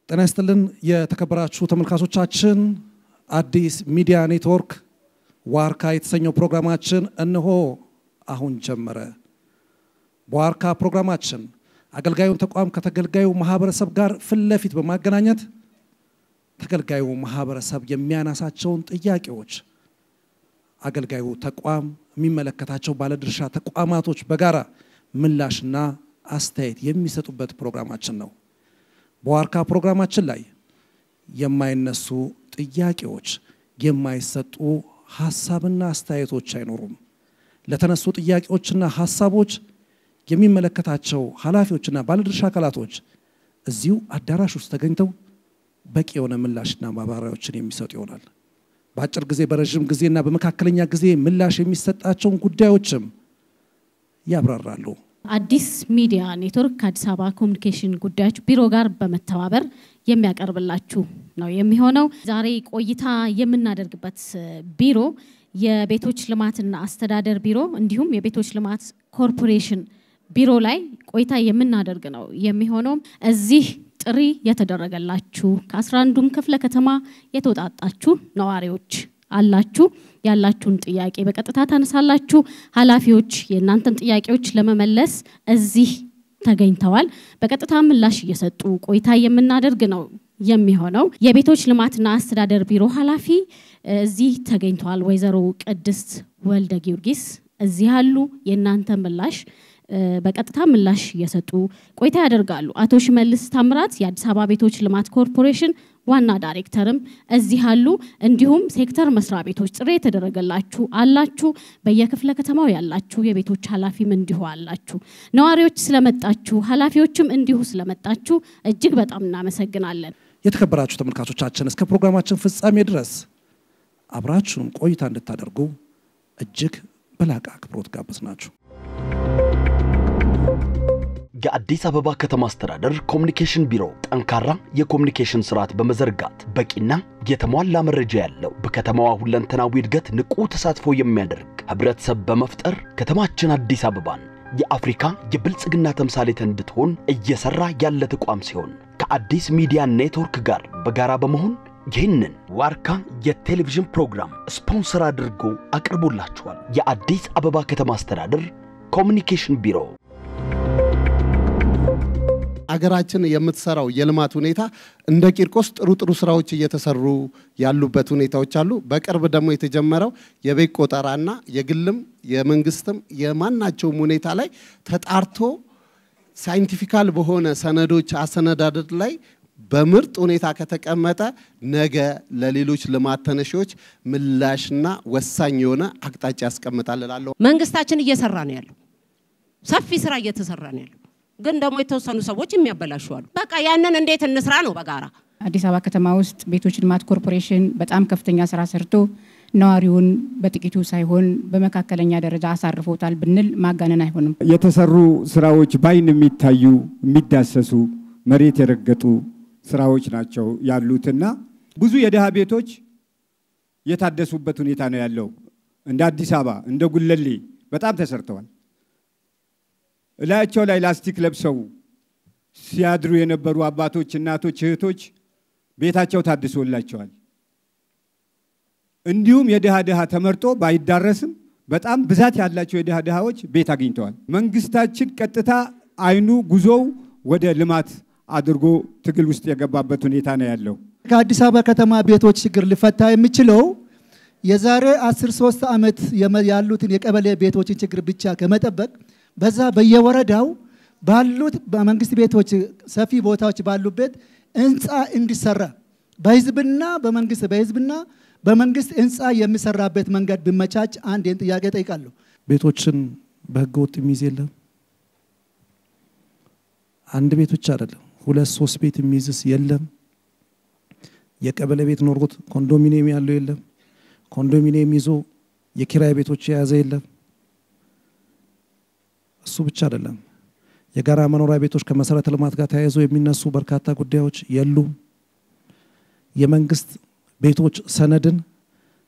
ጤና ይስጥልን የተከበራችሁ ተመልካቾቻችን አዲስ ሚዲያ ኔትወርክ ዋርካ የተሰኘው ፕሮግራማችን እነሆ አሁን ጀመረ። በዋርካ ፕሮግራማችን አገልጋዩን ተቋም ከተገልጋዩ ማህበረሰብ ጋር ፍለፊት በማገናኘት ተገልጋዩ ማህበረሰብ የሚያነሳቸውን ጥያቄዎች አገልጋዩ ተቋም የሚመለከታቸው ባለድርሻ ተቋማቶች በጋራ ምላሽና አስተያየት የሚሰጡበት ፕሮግራማችን ነው። በዋርካ ፕሮግራማችን ላይ የማይነሱ ጥያቄዎች የማይሰጡ ሐሳብና አስተያየቶች አይኖሩም። ለተነሱ ጥያቄዎችና ሐሳቦች የሚመለከታቸው ኃላፊዎችና ባለድርሻ አካላቶች እዚሁ አዳራሽ ውስጥ ተገኝተው በቂ የሆነ ምላሽና ማብራሪያዎችን የሚሰጡ ይሆናል። በአጭር ጊዜ በረጅም ጊዜና በመካከለኛ ጊዜ ምላሽ የሚሰጣቸውን ጉዳዮችም ያብራራሉ። አዲስ ሚዲያ ኔትወርክ ከአዲስ አበባ ኮሙኒኬሽን ጉዳዮች ቢሮ ጋር በመተባበር የሚያቀርብላችሁ ነው የሚሆነው። ዛሬ ቆይታ የምናደርግበት ቢሮ የቤቶች ልማትና አስተዳደር ቢሮ እንዲሁም የቤቶች ልማት ኮርፖሬሽን ቢሮ ላይ ቆይታ የምናደርግ ነው የሚሆነው። እዚህ ጥሪ የተደረገላችሁ ከ11ዱም ክፍለ ከተማ የተውጣጣችሁ ነዋሪዎች አላችሁ። ያላችሁን ጥያቄ በቀጥታ ታነሳላችሁ። ኃላፊዎች የእናንተን ጥያቄዎች ለመመለስ እዚህ ተገኝተዋል። በቀጥታ ምላሽ እየሰጡ ቆይታ የምናደርግ ነው የሚሆነው። የቤቶች ልማትና አስተዳደር ቢሮ ኃላፊ እዚህ ተገኝተዋል። ወይዘሮ ቅድስት ወልደ ጊዮርጊስ እዚህ አሉ። የእናንተ ምላሽ በቀጥታ ምላሽ እየሰጡ ቆይታ ያደርጋሉ። አቶ ሽመልስ ታምራት የአዲስ አበባ ቤቶች ልማት ኮርፖሬሽን ዋና ዳይሬክተርም እዚህ አሉ። እንዲሁም ሴክተር መስሪያ ቤቶች ጥሪ የተደረገላችሁ አላችሁ። በየክፍለ ከተማው ያላችሁ የቤቶች ኃላፊም እንዲሁ አላችሁ። ነዋሪዎች ስለመጣችሁ ኃላፊዎችም እንዲሁ ስለመጣችሁ እጅግ በጣም እናመሰግናለን። የተከበራችሁ ተመልካቾቻችን እስከ ፕሮግራማችን ፍጻሜ ድረስ አብራችሁን ቆይታ እንድታደርጉ እጅግ በላቀ አክብሮት ጋብዘናችሁ። የአዲስ አበባ ከተማ አስተዳደር ኮሙኒኬሽን ቢሮ ጠንካራ የኮሙኒኬሽን ስርዓት በመዘርጋት በቂና የተሟላ መረጃ ያለው በከተማዋ ሁለንተናዊ እድገት ንቁ ተሳትፎ የሚያደርግ ህብረተሰብ በመፍጠር ከተማችን አዲስ አበባን የአፍሪካ የብልጽግና ተምሳሌት እንድትሆን እየሰራ ያለ ተቋም ሲሆን ከአዲስ ሚዲያ ኔትወርክ ጋር በጋራ በመሆን ይህንን ዋርካ የቴሌቪዥን ፕሮግራም ስፖንሰር አድርጎ አቅርቦላችኋል። የአዲስ አበባ ከተማ አስተዳደር ኮሙኒኬሽን ቢሮ አገራችን የምትሰራው የልማት ሁኔታ እንደ ቂርቆስ ጥሩ ስራዎች እየተሰሩ ያሉበት ሁኔታዎች አሉ። በቅርብ ደግሞ የተጀመረው የቤት ቆጠራና የግልም የመንግስትም የማናቸውም ሁኔታ ላይ ተጣርቶ ሳይንቲፊካል በሆነ ሰነዶች አሰነዳደድ ላይ በምርጥ ሁኔታ ከተቀመጠ ነገ ለሌሎች ልማት ተነሺዎች ምላሽና ወሳኝ የሆነ አቅጣጫ ያስቀምጣል እላለሁ። መንግስታችን እየሰራ ነው ያለው፣ ሰፊ ስራ እየተሰራ ነው ያለው። ግን ደግሞ የተወሰኑ ሰዎች የሚያበላሹ አሉ። በቃ ያንን እንዴት እንስራ ነው በጋራ። አዲስ አበባ ከተማ ውስጥ ቤቶች ልማት ኮርፖሬሽን በጣም ከፍተኛ ስራ ሰርቶ ነዋሪውን በጥቂቱ ሳይሆን በመካከለኛ ደረጃ አሳርፎታል ብንል ማጋነን አይሆንም። የተሰሩ ስራዎች ባይን የሚታዩ የሚዳሰሱ መሬት የረገጡ ስራዎች ናቸው ያሉትና ብዙ የደሃ ቤቶች የታደሱበት ሁኔታ ነው ያለው። እንደ አዲስ አበባ እንደ ጉለሌ በጣም ተሰርተዋል። እላቸው ላይ ላስቲክ ለብሰው ሲያድሩ የነበሩ አባቶች፣ እናቶች፣ እህቶች ቤታቸው ታድሶላቸዋል። እንዲሁም የደሃ ተመርጦ ባይዳረስም በጣም ብዛት ያላቸው የደሃዎች ቤት አግኝተዋል። መንግስታችን ቀጥታ አይኑ ጉዞው ወደ ልማት አድርጎ ትግል ውስጥ የገባበት ሁኔታ ነው ያለው። ከአዲስ አበባ ከተማ ቤቶች ችግር ሊፈታ የሚችለው የዛሬ 13 ዓመት ያሉትን የቀበሌ ቤቶችን ችግር ብቻ ከመጠበቅ በዛ በየወረዳው ባሉት በመንግስት ቤቶች ሰፊ ቦታዎች ባሉበት ህንጻ እንዲሰራ በህዝብና በመንግስት ህንጻ የሚሰራበት መንገድ ቢመቻች አንድ ጥያቄ ጠይቃለሁ። ቤቶችን በህገወጥ የሚይዝ የለም። አንድ ቤት ብቻ አይደለም፣ 2-3 ቤት የሚይዝስ የለም። የቀበሌ ቤት ኖሮት ኮንዶሚኒየም ያለው የለም። ኮንዶሚኒየም ይዞ የኪራይ ቤቶች የያዘ የለም። እሱ ብቻ አይደለም፣ የጋራ መኖሪያ ቤቶች ከመሰረተ ልማት ጋር ተያይዘው የሚነሱ በርካታ ጉዳዮች የሉም። የመንግስት ቤቶች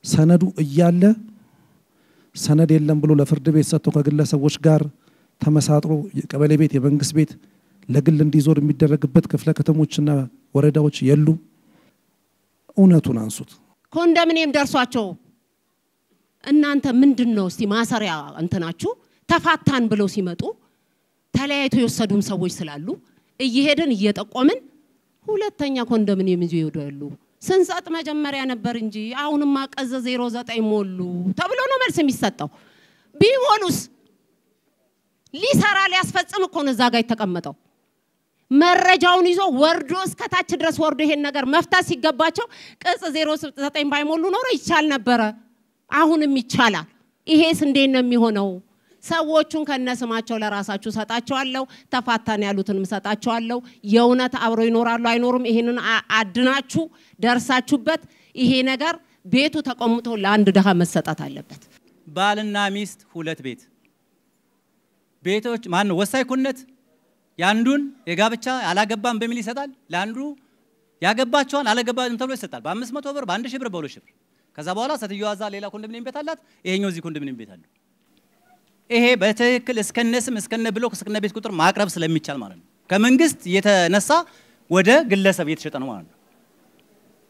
ሰነዱ እያለ ሰነድ የለም ብሎ ለፍርድ ቤት ሰጥቶ ከግለሰቦች ጋር ተመሳጥሮ የቀበሌ ቤት የመንግስት ቤት ለግል እንዲዞር የሚደረግበት ክፍለ ከተሞችና ወረዳዎች የሉ እውነቱን አንሱት ኮንዶሚኒየም ደርሷቸው እናንተ ምንድነው እስቲ ማሰሪያ እንትናችሁ ተፋታን ብለው ሲመጡ ተለያይቶ የወሰዱም ሰዎች ስላሉ እየሄድን እየጠቆምን ሁለተኛ ኮንዶሚኒየም ይዞ ይወዳሉ ስንሰጥ መጀመሪያ ነበር እንጂ አሁንማ ቀዘ 09 ሞሉ ተብሎ ነው መልስ የሚሰጠው ቢሞሉስ ሊሰራ ሊያስፈጽም እኮ ነው እዛ ጋር የተቀመጠው መረጃውን ይዞ ወርዶ እስከታች ድረስ ወርዶ ይሄን ነገር መፍታት ሲገባቸው ቀጽ 09 ባይሞሉ ኖሮ ይቻል ነበር አሁንም ይቻላል ይሄስ እንዴት ነው የሚሆነው ሰዎቹን ከነስማቸው ለራሳችሁ ሰጣቸዋለሁ ተፋታን ያሉትንም ሰጣቸዋለሁ የውነት አብሮ ይኖራሉ አይኖሩም ይሄንን አድናችሁ ደርሳችሁበት ይሄ ነገር ቤቱ ተቀምጦ ለአንድ ደሃ መሰጣት አለበት ባልና ሚስት ሁለት ቤቶች ማን ነው ወሳይ ኩነት ያንዱን የጋብቻ አላገባም በሚል ይሰጣል ለአንዱ ያገባቸዋል አላገባም ተብሎ ይሰጣል በ500 ብር በ1000 ብር በ2000 ብር ከዛ በኋላ ሰትየው አዛ ሌላ ኮንዶሚኒየም ቤት አላት ይሄኛው እዚህ ኮንዶሚኒየም ቤት አለው ይሄ በትክክል እስከነስም እስከነ ብሎክ እስከነ ቤት ቁጥር ማቅረብ ስለሚቻል ማለት ነው ከመንግስት የተነሳ ወደ ግለሰብ እየተሸጠ ነው ማለት ነው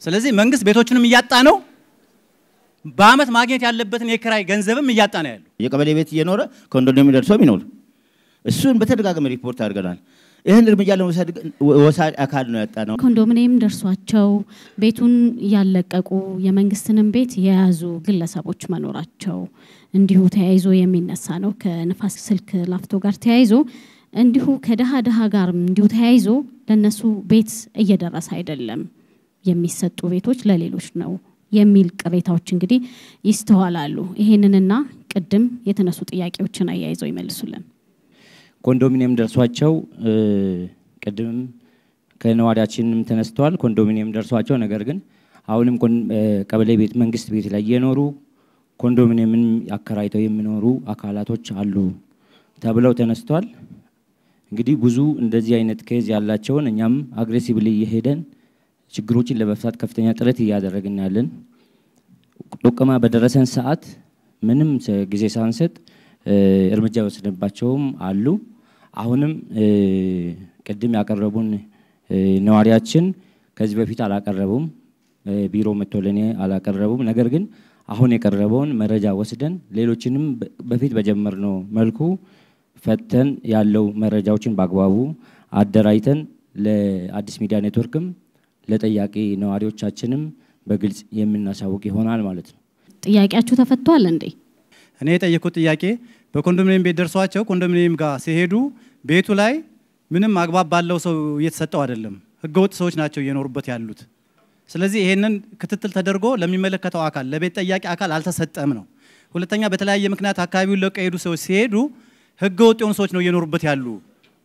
ስለዚህ መንግስት ቤቶችንም እያጣ ነው በአመት ማግኘት ያለበትን የክራይ ገንዘብም እያጣ ነው ያለው የቀበሌ ቤት እየኖረ ኮንዶሚኒየም ደርሶ ቢኖር እሱን በተደጋጋሚ ሪፖርት አድርገናል ይሄን እርምጃ ለመውሰድ ወሳጅ አካል ነው ያጣነው ኮንዶሚኒየም ደርሷቸው ቤቱን ያለቀቁ የመንግስትንም ቤት የያዙ ግለሰቦች መኖራቸው እንዲሁ ተያይዞ የሚነሳ ነው ከነፋስ ስልክ ላፍቶ ጋር ተያይዞ እንዲሁ ከደሃ ጋር እንዲሁ ተያይዞ ለነሱ ቤት እየደረሰ አይደለም የሚሰጡ ቤቶች ለሌሎች ነው የሚል ቅሬታዎች እንግዲህ ይስተዋላሉ ይሄንንና ቅድም የተነሱ ጥያቄዎችን አያይዘው ይመልሱልን ኮንዶሚኒየም ደርሷቸው ቅድም ከነዋዳችንም ተነስተዋል ኮንዶሚኒየም ደርሷቸው ነገር ግን አሁንም ቀበሌ ቤት መንግስት ቤት ላይ የኖሩ ኮንዶሚኒየምን አከራይተው የሚኖሩ አካላቶች አሉ ተብለው ተነስተዋል እንግዲህ ብዙ እንደዚህ አይነት ኬዝ ያላቸውን እኛም አግሬሲቭሊ እየሄደን ችግሮችን ለመፍታት ከፍተኛ ጥረት እያደረግን ያለን ዶክማ በደረሰን ሰዓት ምንም ጊዜ ሳንሰጥ እርምጃ ወስደንባቸውም አሉ አሁንም ቅድም ያቀረቡን ነዋሪያችን ከዚህ በፊት አላቀረቡም ቢሮ መጥቶልኔ አላቀረቡም ነገር ግን አሁን የቀረበውን መረጃ ወስደን ሌሎችንም በፊት በጀመርነው መልኩ ፈተን ያለው መረጃዎችን በአግባቡ አደራይተን ለአዲስ ሚዲያ ኔትወርክም ለጠያቂ ነዋሪዎቻችንም በግልጽ የምናሳውቅ ይሆናል ማለት ነው ጥያቄያችሁ ተፈቷል እንዴ እኔ የጠየቁት ጥያቄ በኮንዶሚኒየም ቤት ደርሷቸው ኮንዶሚኒየም ጋር ሲሄዱ ቤቱ ላይ ምንም አግባብ ባለው ሰው እየተሰጠው አይደለም ህገወጥ ሰዎች ናቸው እየኖሩበት ያሉት ስለዚህ ይሄንን ክትትል ተደርጎ ለሚመለከተው አካል ለቤት ጠያቂ አካል አልተሰጠም ነው ሁለተኛ በተለያየ ምክንያት አካባቢውን ለቀየዱ ሰዎች ሲሄዱ ህገወጥ የሆኑ ሰዎች ነው እየኖሩበት ያሉ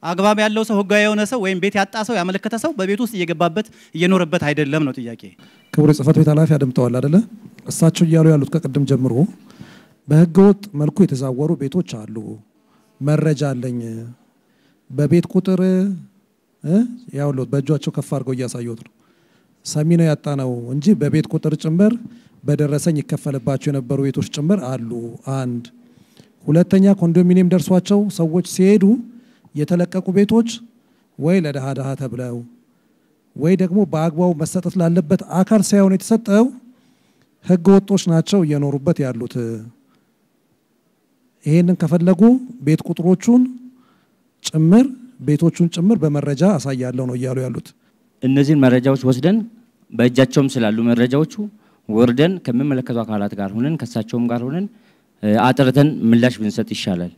አግባብ ያለው ሰው ህጋዊ የሆነ ሰው ወይም ቤት ያጣ ሰው ያመለከተ ሰው በቤት ውስጥ እየገባበት እየኖረበት አይደለም ነው ጥያቄ ክቡር ጽፈት ቤት ኃላፊ አድምጠዋል አይደለ እሳቸው እያሉ ያሉት ከቀደም ጀምሮ በህገወጥ መልኩ የተዛወሩ ቤቶች አሉ መረጃ አለኝ በቤት ቁጥር ያውሉት በእጃቸው ከፍ አድርገው እያሳዩት ነው ሰሚና ያጣነው እንጂ በቤት ቁጥር ጭምር በደረሰኝ ይከፈልባቸው የነበሩ ቤቶች ጭምር አሉ አንድ ሁለተኛ ኮንዶሚኒየም ደርሷቸው ሰዎች ሲሄዱ የተለቀቁ ቤቶች ወይ ለደሃ ተብለው ወይ ደግሞ በአግባቡ መሰጠት ላለበት አካል ሳይሆን የተሰጠው ህገወጦች ናቸው እየኖሩበት ያሉት ይሄንን ከፈለጉ ቤት ቁጥሮቹን ጭምር ቤቶቹን ጭምር በመረጃ አሳያለሁ ነው እያሉ ያሉት እነዚህን መረጃዎች ወስደን በእጃቸውም ስላሉ መረጃዎቹ ወርደን ከመመለከቱ አካላት ጋር ሆነን ከሳቸውም ጋር ሆነን አጥርተን ምላሽ ብንሰጥ ይሻላል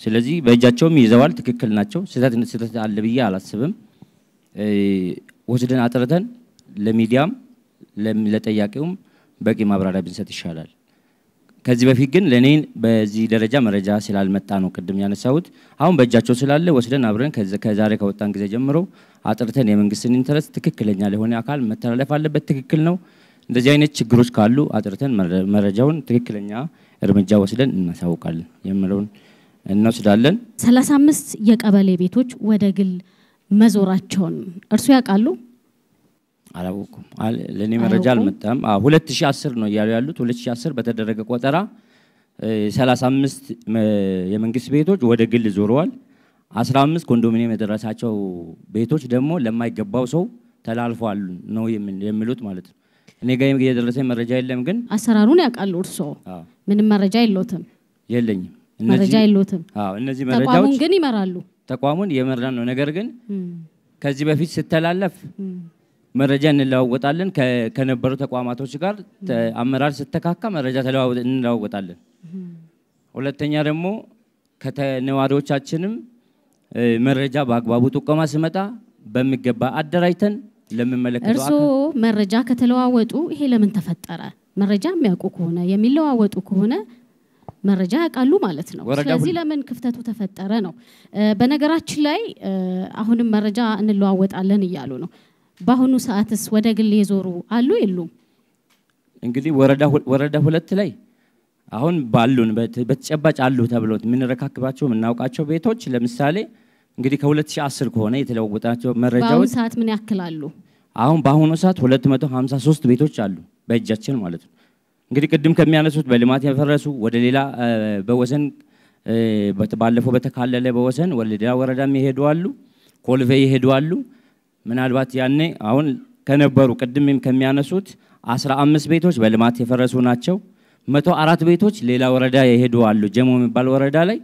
ስለዚህ በእጃቸውም ይዘዋል ትክክል ናቸው ስህተት አለ ብዬ አላስብም ወስደን አጥርተን ለሚዲያም ለጠያቂውም በቂ ማብራሪያ ብንሰጥ ይሻላል ከዚህ በፊት ግን ለኔ በዚህ ደረጃ መረጃ ስላልመጣ ነው ቅድም ያነሳሁት አሁን በእጃቸው ስላለ ወስደን አብረን ከዛሬ ከወጣን ጊዜ ጀምሮ አጥርተን የመንግስትን ኢንተረስት ትክክለኛ ለሆነ አካል መተላለፍ አለበት ትክክል ነው እንደዚህ አይነት ችግሮች ካሉ አጥርተን መረጃውን ትክክለኛ እርምጃ ወስደን እናሳውቃለን የምለውን እንወስዳለን 35 የቀበሌ ቤቶች ወደ ግል መዞራቸውን እርሱ ያውቃሉ አላውኩም ለኔ መረጃ አልመጣም 2010 ነው ያሉት 2010 በተደረገ ቆጠራ 35 የመንግስት ቤቶች ወደ ግል ዞረዋል 15 ኮንዶሚኒየም የደረሳቸው ቤቶች ደግሞ ለማይገባው ሰው ተላልፏል ነው የሚሉት ማለት ነው። እኔ ጋር የደረሰኝ መረጃ የለም ግን አሰራሩን ያውቃሉ እርሶ? ምንም መረጃ የለዎትም? የለኝም። መረጃ የለዎትም? እነዚህ መረጃዎች ተቋሙን ግን ይመራሉ? ተቋሙን የመራን ነው። ነገር ግን ከዚህ በፊት ስተላለፍ መረጃ እንለዋወጣለን ከነበሩ ተቋማቶች ጋር አመራር ስተካካ መረጃ እንለዋወጣለን። ሁለተኛ ደግሞ ከተነዋሪዎቻችንም መረጃ በአግባቡ ጥቆማ ሲመጣ በሚገባ አደራጅተን ለምንመለከተው እርሶ መረጃ ከተለዋወጡ ይሄ ለምን ተፈጠረ? መረጃ የሚያውቁ ከሆነ የሚለዋወጡ ከሆነ መረጃ ያውቃሉ ማለት ነው። ስለዚህ ለምን ክፍተቱ ተፈጠረ ነው። በነገራችን ላይ አሁንም መረጃ እንለዋወጣለን እያሉ ነው። በአሁኑ ሰዓትስ ወደ ግል የዞሩ አሉ የሉም? እንግዲህ ወረዳ 2 ላይ አሁን ባሉን በተጨባጭ አሉ ተብሎ የምንረካክባቸው የምናውቃቸው ቤቶች ለምሳሌ እንግዲህ ከ2010 ከሆነ የተለዋወጣቸው መረጃዎች በአሁኑ ሰዓት ምን ያክላሉ? አሁን በአሁኑ ሰዓት 253 ቤቶች አሉ በእጃችን ማለት ነው። እንግዲህ ቅድም ከሚያነሱት በልማት የፈረሱ ወደ ሌላ በወሰን ባለፈው በተካለለ በወሰን ወደ ሌላ ወረዳም ይሄዱ አሉ፣ ኮልፌ ይሄዱ አሉ። ምናልባት ያኔ አሁን ከነበሩ ቅድም ከሚያነሱት 15 ቤቶች በልማት የፈረሱ ናቸው። 104 ቤቶች ሌላ ወረዳ ይሄዱ አሉ። ጀሞ የሚባል ወረዳ ላይ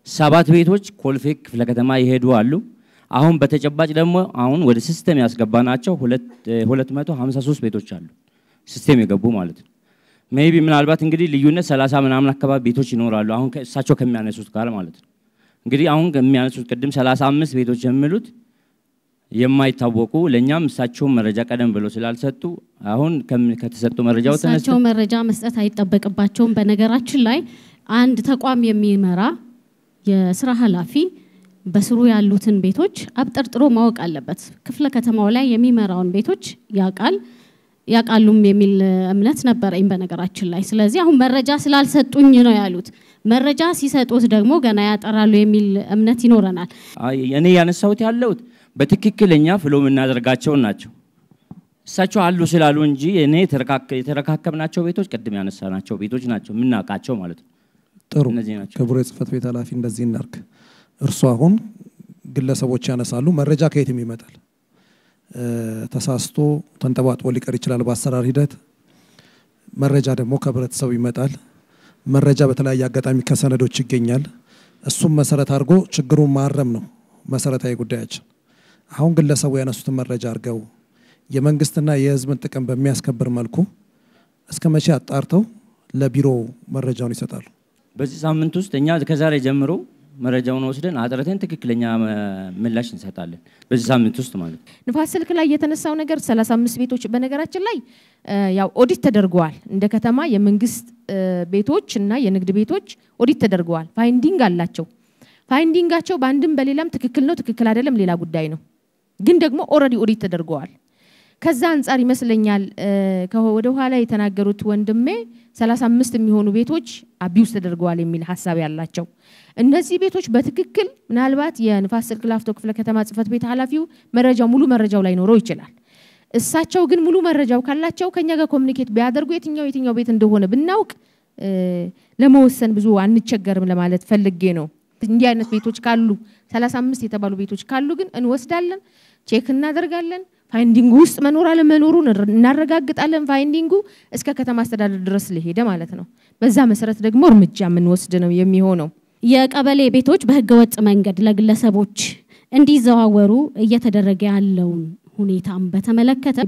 7 ቤቶች ኮልፌ ክፍለ ከተማ ይሄዱ አሉ። አሁን በተጨባጭ ደግሞ አሁን ወደ ሲስተም ያስገባናቸው 253 ቤቶች አሉ ሲስተም የገቡ ማለት ነው። ሜቢ ምናልባት እንግዲህ ልዩነት 30 ምናምን አካባቢ ቤቶች ይኖራሉ አሁን እሳቸው ከሚያነሱት ጋር ማለት ነው። እንግዲህ አሁን ከሚያነሱት ቅድም 35 ቤቶች የሚሉት የማይታወቁ ለኛም እሳቸው መረጃ ቀደም ብሎ ስላልሰጡ አሁን ከተሰጡ መረጃው ተነስተው እሳቸው መረጃ መስጠት አይጠበቅባቸውም። በነገራችን ላይ አንድ ተቋም የሚመራ የስራ ኃላፊ በስሩ ያሉትን ቤቶች አብጠርጥሮ ማወቅ አለበት። ክፍለ ከተማው ላይ የሚመራውን ቤቶች ያቃሉም የሚል እምነት ነበረኝ በነገራችን ላይ። ስለዚህ አሁን መረጃ ስላልሰጡኝ ነው ያሉት። መረጃ ሲሰጡት ደግሞ ገና ያጠራሉ የሚል እምነት ይኖረናል። እኔ ያነሳሁት ያለሁት በትክክለኛ ፍሎ እናደርጋቸው ናቸው። እሳቸው አሉ ስላሉ እንጂ እኔ የተረካከብናቸው ቤቶች ቅድም ያነሳናቸው ቤቶች ናቸው ምናቃቸው ማለት ነው። ጥሩ ክቡር የጽህፈት ቤት ኃላፊ እንደዚህ እናርክ። እርሱ አሁን ግለሰቦች ያነሳሉ መረጃ ከየትም ይመጣል። ተሳስቶ ተንጠባጥቦ ሊቀር ይችላል በአሰራር ሂደት። መረጃ ደግሞ ከህብረተሰቡ ይመጣል። መረጃ በተለያየ አጋጣሚ ከሰነዶች ይገኛል። እሱም መሰረት አድርጎ ችግሩን ማረም ነው መሰረታዊ ጉዳያችን። አሁን ግለሰቡ ያነሱትን መረጃ አድርገው የመንግስትና የህዝብን ጥቅም በሚያስከብር መልኩ እስከ መቼ አጣርተው ለቢሮ መረጃውን ይሰጣሉ? በዚህ ሳምንት ውስጥ እኛ ከዛሬ ጀምሮ መረጃውን ወስደን አጥርተን ትክክለኛ ምላሽ እንሰጣለን በዚህ ሳምንት ውስጥ ማለት ነው። ንፋስ ስልክ ላይ የተነሳው ነገር 35 ቤቶች በነገራችን ላይ ያው ኦዲት ተደርገዋል። እንደ ከተማ የመንግስት ቤቶች እና የንግድ ቤቶች ኦዲት ተደርገዋል። ፋይንዲንግ አላቸው። ፋይንዲንጋቸው በአንድም በሌላም ትክክል ነው ትክክል አይደለም ሌላ ጉዳይ ነው። ግን ደግሞ ኦሬዲ ኦዲት ተደርገዋል። ከዛ አንፃር ይመስለኛል ወደ ኋላ የተናገሩት ወንድሜ 35 የሚሆኑ ቤቶች አቢውስ ተደርገዋል የሚል ሐሳብ ያላቸው። እነዚህ ቤቶች በትክክል ምናልባት የንፋስ ስልክ ላፍቶ ክፍለ ከተማ ጽህፈት ቤት ኃላፊው ሙሉ መረጃው ላይ ኖሮ ይችላል። እሳቸው ግን ሙሉ መረጃው ካላቸው ከኛ ጋር ኮሙኒኬት ቢያደርጉ የትኛው ቤት እንደሆነ ብናውቅ ለመወሰን ብዙ አንቸገርም ለማለት ፈልጌ ነው። እንዲህ አይነት ቤቶች ካሉ 35 የተባሉ ቤቶች ካሉ ግን እንወስዳለን፣ ቼክ እናደርጋለን። ፋይንዲንጉ ውስጥ መኖር አለመኖሩን እናረጋግጣለን። ፋይንዲንጉ እስከ ከተማ አስተዳደር ድረስ ለሄደ ማለት ነው። በዛ መሰረት ደግሞ እርምጃ የምንወስድ ነው የሚሆነው። የቀበሌ ቤቶች በህገወጥ መንገድ ለግለሰቦች እንዲዘዋወሩ እየተደረገ ያለውን ሁኔታም በተመለከተ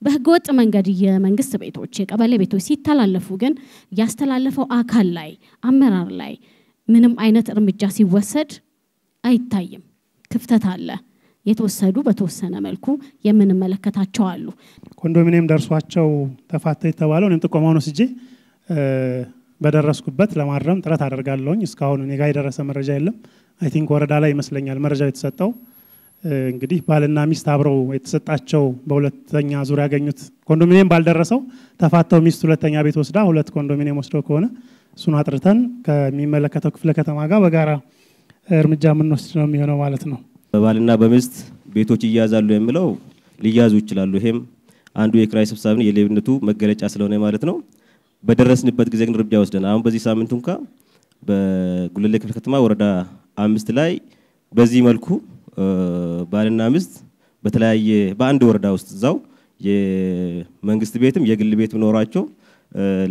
በህገወጥ መንገድ የመንግስት ቤቶች የቀበሌ ቤቶች ሲተላለፉ ግን ያስተላለፈው አካል ላይ አመራር ላይ ምንም አይነት እርምጃ ሲወሰድ አይታይም። ክፍተት አለ። የተወሰዱ በተወሰነ መልኩ የምንመለከታቸው አሉ። ኮንዶሚኒየም ደርሷቸው ተፋታ የተባለው እኔም ጥቆማውን ወስጄ በደረስኩበት ለማረም ጥረት አደርጋለሁኝ። እስካሁን እኔ ጋር የደረሰ መረጃ የለም። አይ ቲንክ ወረዳ ላይ ይመስለኛል መረጃው የተሰጠው። እንግዲህ ባልና ሚስት አብረው የተሰጣቸው በሁለተኛ ዙር ያገኙት ኮንዶሚኒየም ባልደረሰው ተፋተው ሚስት ሁለተኛ ቤት ወስዳ ሁለት ኮንዶሚኒየም ወስደው ከሆነ እሱን አጥርተን ከሚመለከተው ክፍለ ከተማ ጋር በጋራ እርምጃ የምንወስድ ነው የሚሆነው ማለት ነው። በባልና በሚስት ቤቶች ይያዛሉ የሚለው ሊያዙ ይችላሉ። ይሄም አንዱ የክራይ ሰብሳቢ የሌብነቱ መገለጫ ስለሆነ ማለት ነው። በደረስንበት ጊዜ ግን እርምጃ ወስደናል። አሁን በዚህ ሳምንት እንኳን በጉለሌ ክፍለ ከተማ ወረዳ 5 ላይ በዚህ መልኩ ባልና ሚስት በተለያየ በአንድ ወረዳ ውስጥ እዛው የመንግስት ቤትም የግል ቤትም ኖራቸው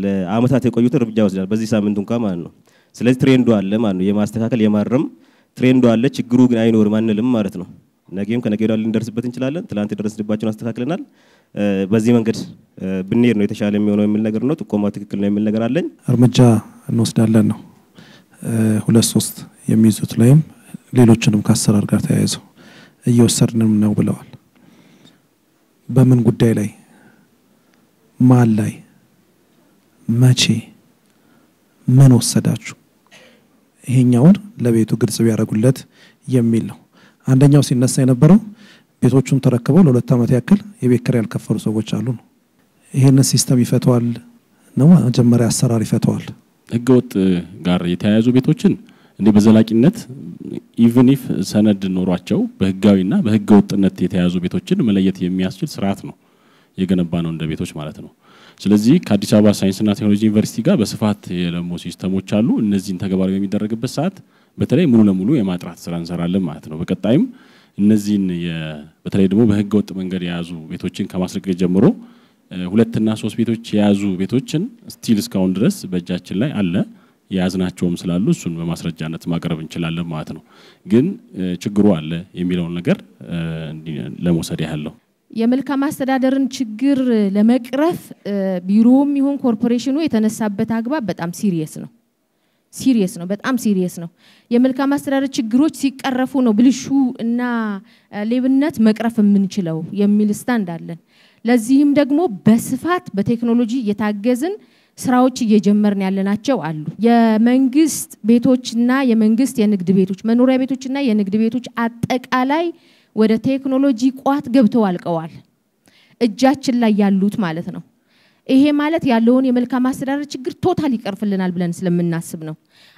ለአመታት የቆዩት እርምጃ ወስደናል። በዚህ ሳምንት እንኳን ማለት ነው። ስለዚህ ትሬንዱ አለ ማለት ነው። የማስተካከል የማረም ትሬንዱ አለ። ችግሩ ግን አይኖርም አንልም ማለት ነው። ነገም ከነገ ወዲያ ልንደርስበት እንችላለን። ትላንት የደረስንባቸውን አስተካክለናል። በዚህ መንገድ ብንሄድ ነው የተሻለ የሚሆነው የሚል ነገር ነው። ጥቆማ ትክክል ነው የሚል ነገር አለኝ። እርምጃ እንወስዳለን ነው 2-3 የሚይዙት ላይም ሌሎችንም ከአሰራር ጋር ተያይዘው እየወሰድንም ነው ብለዋል። በምን ጉዳይ ላይ ማን ላይ መቼ ምን ወሰዳችሁ ይሄኛውን ለቤቱ ግልጽ ቢያደርጉለት የሚል ነው። አንደኛው ሲነሳ የነበረው ቤቶቹን ተረክበው ለ2 ዓመት ያክል የቤት ኪራይ ያልከፈሉ ሰዎች አሉ ነው። ይሄንን ሲስተም ይፈተዋል ነው መጀመሪያ አሰራር ይፈተዋል። ህገወጥ ጋር የተያያዙ ቤቶችን እንደ በዘላቂነት ኢቭን ኢፍ ሰነድ ኖሯቸው በህጋዊና በህገወጥነት የተያያዙ ቤቶችን መለየት የሚያስችል ስርዓት ነው የገነባ ነው እንደ ቤቶች ማለት ነው። ስለዚህ ከአዲስ አበባ ሳይንስና ቴክኖሎጂ ዩኒቨርሲቲ ጋር በስፋት የለሙ ሲስተሞች አሉ። እነዚህን ተግባራዊ የሚደረግበት ሰዓት በተለይ ሙሉ ለሙሉ የማጥራት ስራ እንሰራለን ማለት ነው። በቀጣይም እነዚህን በተለይ ደግሞ በህገወጥ መንገድ የያዙ ቤቶችን ከማስረገጥ ጀምሮ 2 እና 3 ቤቶች የያዙ ቤቶችን ስቲል እስካሁን ድረስ በእጃችን ላይ አለ። ያዝናቸውም ስላሉ እሱን በማስረጃነት ማቅረብ እንችላለን ማለት ነው። ግን ችግሩ አለ የሚለውን ነገር ለመውሰድ ያለው የመልካም አስተዳደርን ችግር ለመቅረፍ ቢሮውም ይሁን ኮርፖሬሽኑ የተነሳበት አግባብ በጣም ሲሪየስ ነው። በጣም ሲሪየስ ነው። የመልካም አስተዳደር ችግሮች ሲቀረፉ ነው ብልሹ እና ሌብነት መቅረፍ የምንችለው የሚል ስታንድ አለን። ለዚህም ደግሞ በስፋት በቴክኖሎጂ የታገዝን ስራዎች እየጀመርን ያለናቸው አሉ። የመንግስት ቤቶችና የመንግስት የንግድ ቤቶች መኖሪያ ቤቶችና የንግድ ቤቶች አጠቃላይ ወደ ቴክኖሎጂ ቋት ገብተው አልቀዋል። እጃችን ላይ ያሉት ማለት ነው። ይሄ ማለት ያለውን የመልካም አስተዳደር ችግር ቶታሊ ይቀርፍልናል ብለን ስለምናስብ ነው።